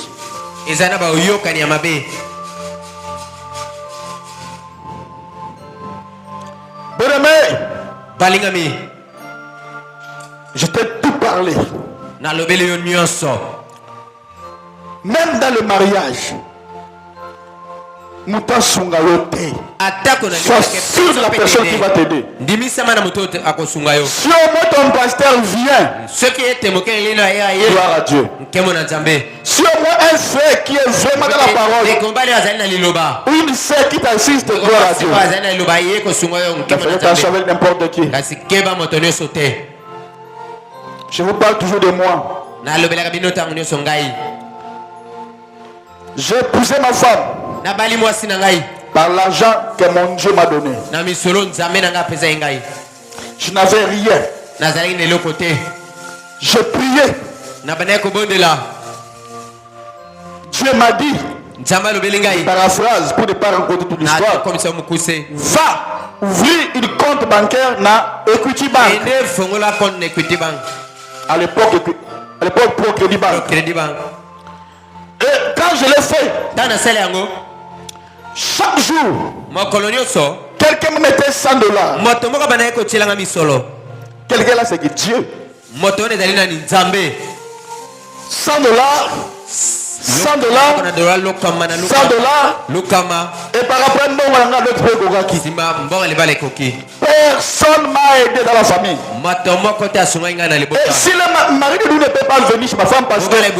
Bien-aimé, je t'ai tout parlé. Même dans le mariage, sois sûr de la personne qui va t'aider. Si au moins ton pasteur vient, gloire à Dieu. Si au moins un frère qui est vraiment dans la parole, ou une sœur qui t'assiste, gloire à Dieu. Tu avec n'importe qui. Je vous parle toujours de moi. J'ai épousé ma femme par l'argent que mon Dieu m'a donné. Je n'avais rien. Je priais. Dieu m'a dit, paraphrase pour ne pas rencontrer toute l'histoire, va ouvrir une compte bancaire dans Equity Bank. À l'époque Pro Credit Bank. Et quand je l'ai fait, chaque jour, quelqu'un me mettait $100. Quelqu'un là, c'est que Dieu. $100, $100, $100, et par après, personne m'a aidé dans la famille. Et si le mari de nous ne peut pas venir chez ma femme parce que je vais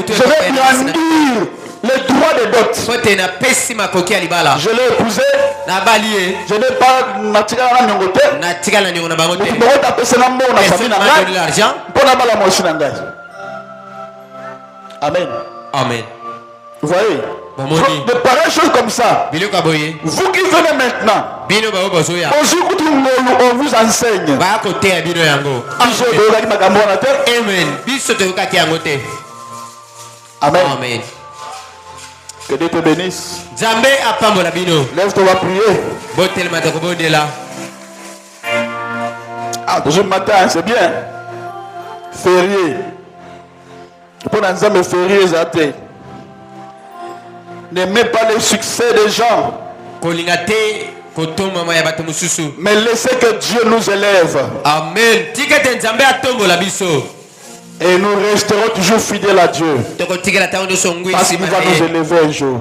brandir les droits de dot. Je l'ai épousé. Je n'ai pas Amen. Amen. Vous voyez, de pareilles choses comme ça. Vous qui venez maintenant, on vous enseigne. Amen. Amen. Que Dieu te bénisse. Lève-toi, on va prier. Ah, toujours matin, c'est bien. Férié. Pour nous férié, zaté. N'aimez pas le succès des gens, mais laissez que Dieu nous élève. Amen. Et nous resterons toujours fidèles à Dieu, parce qu'il va nous élever un jour.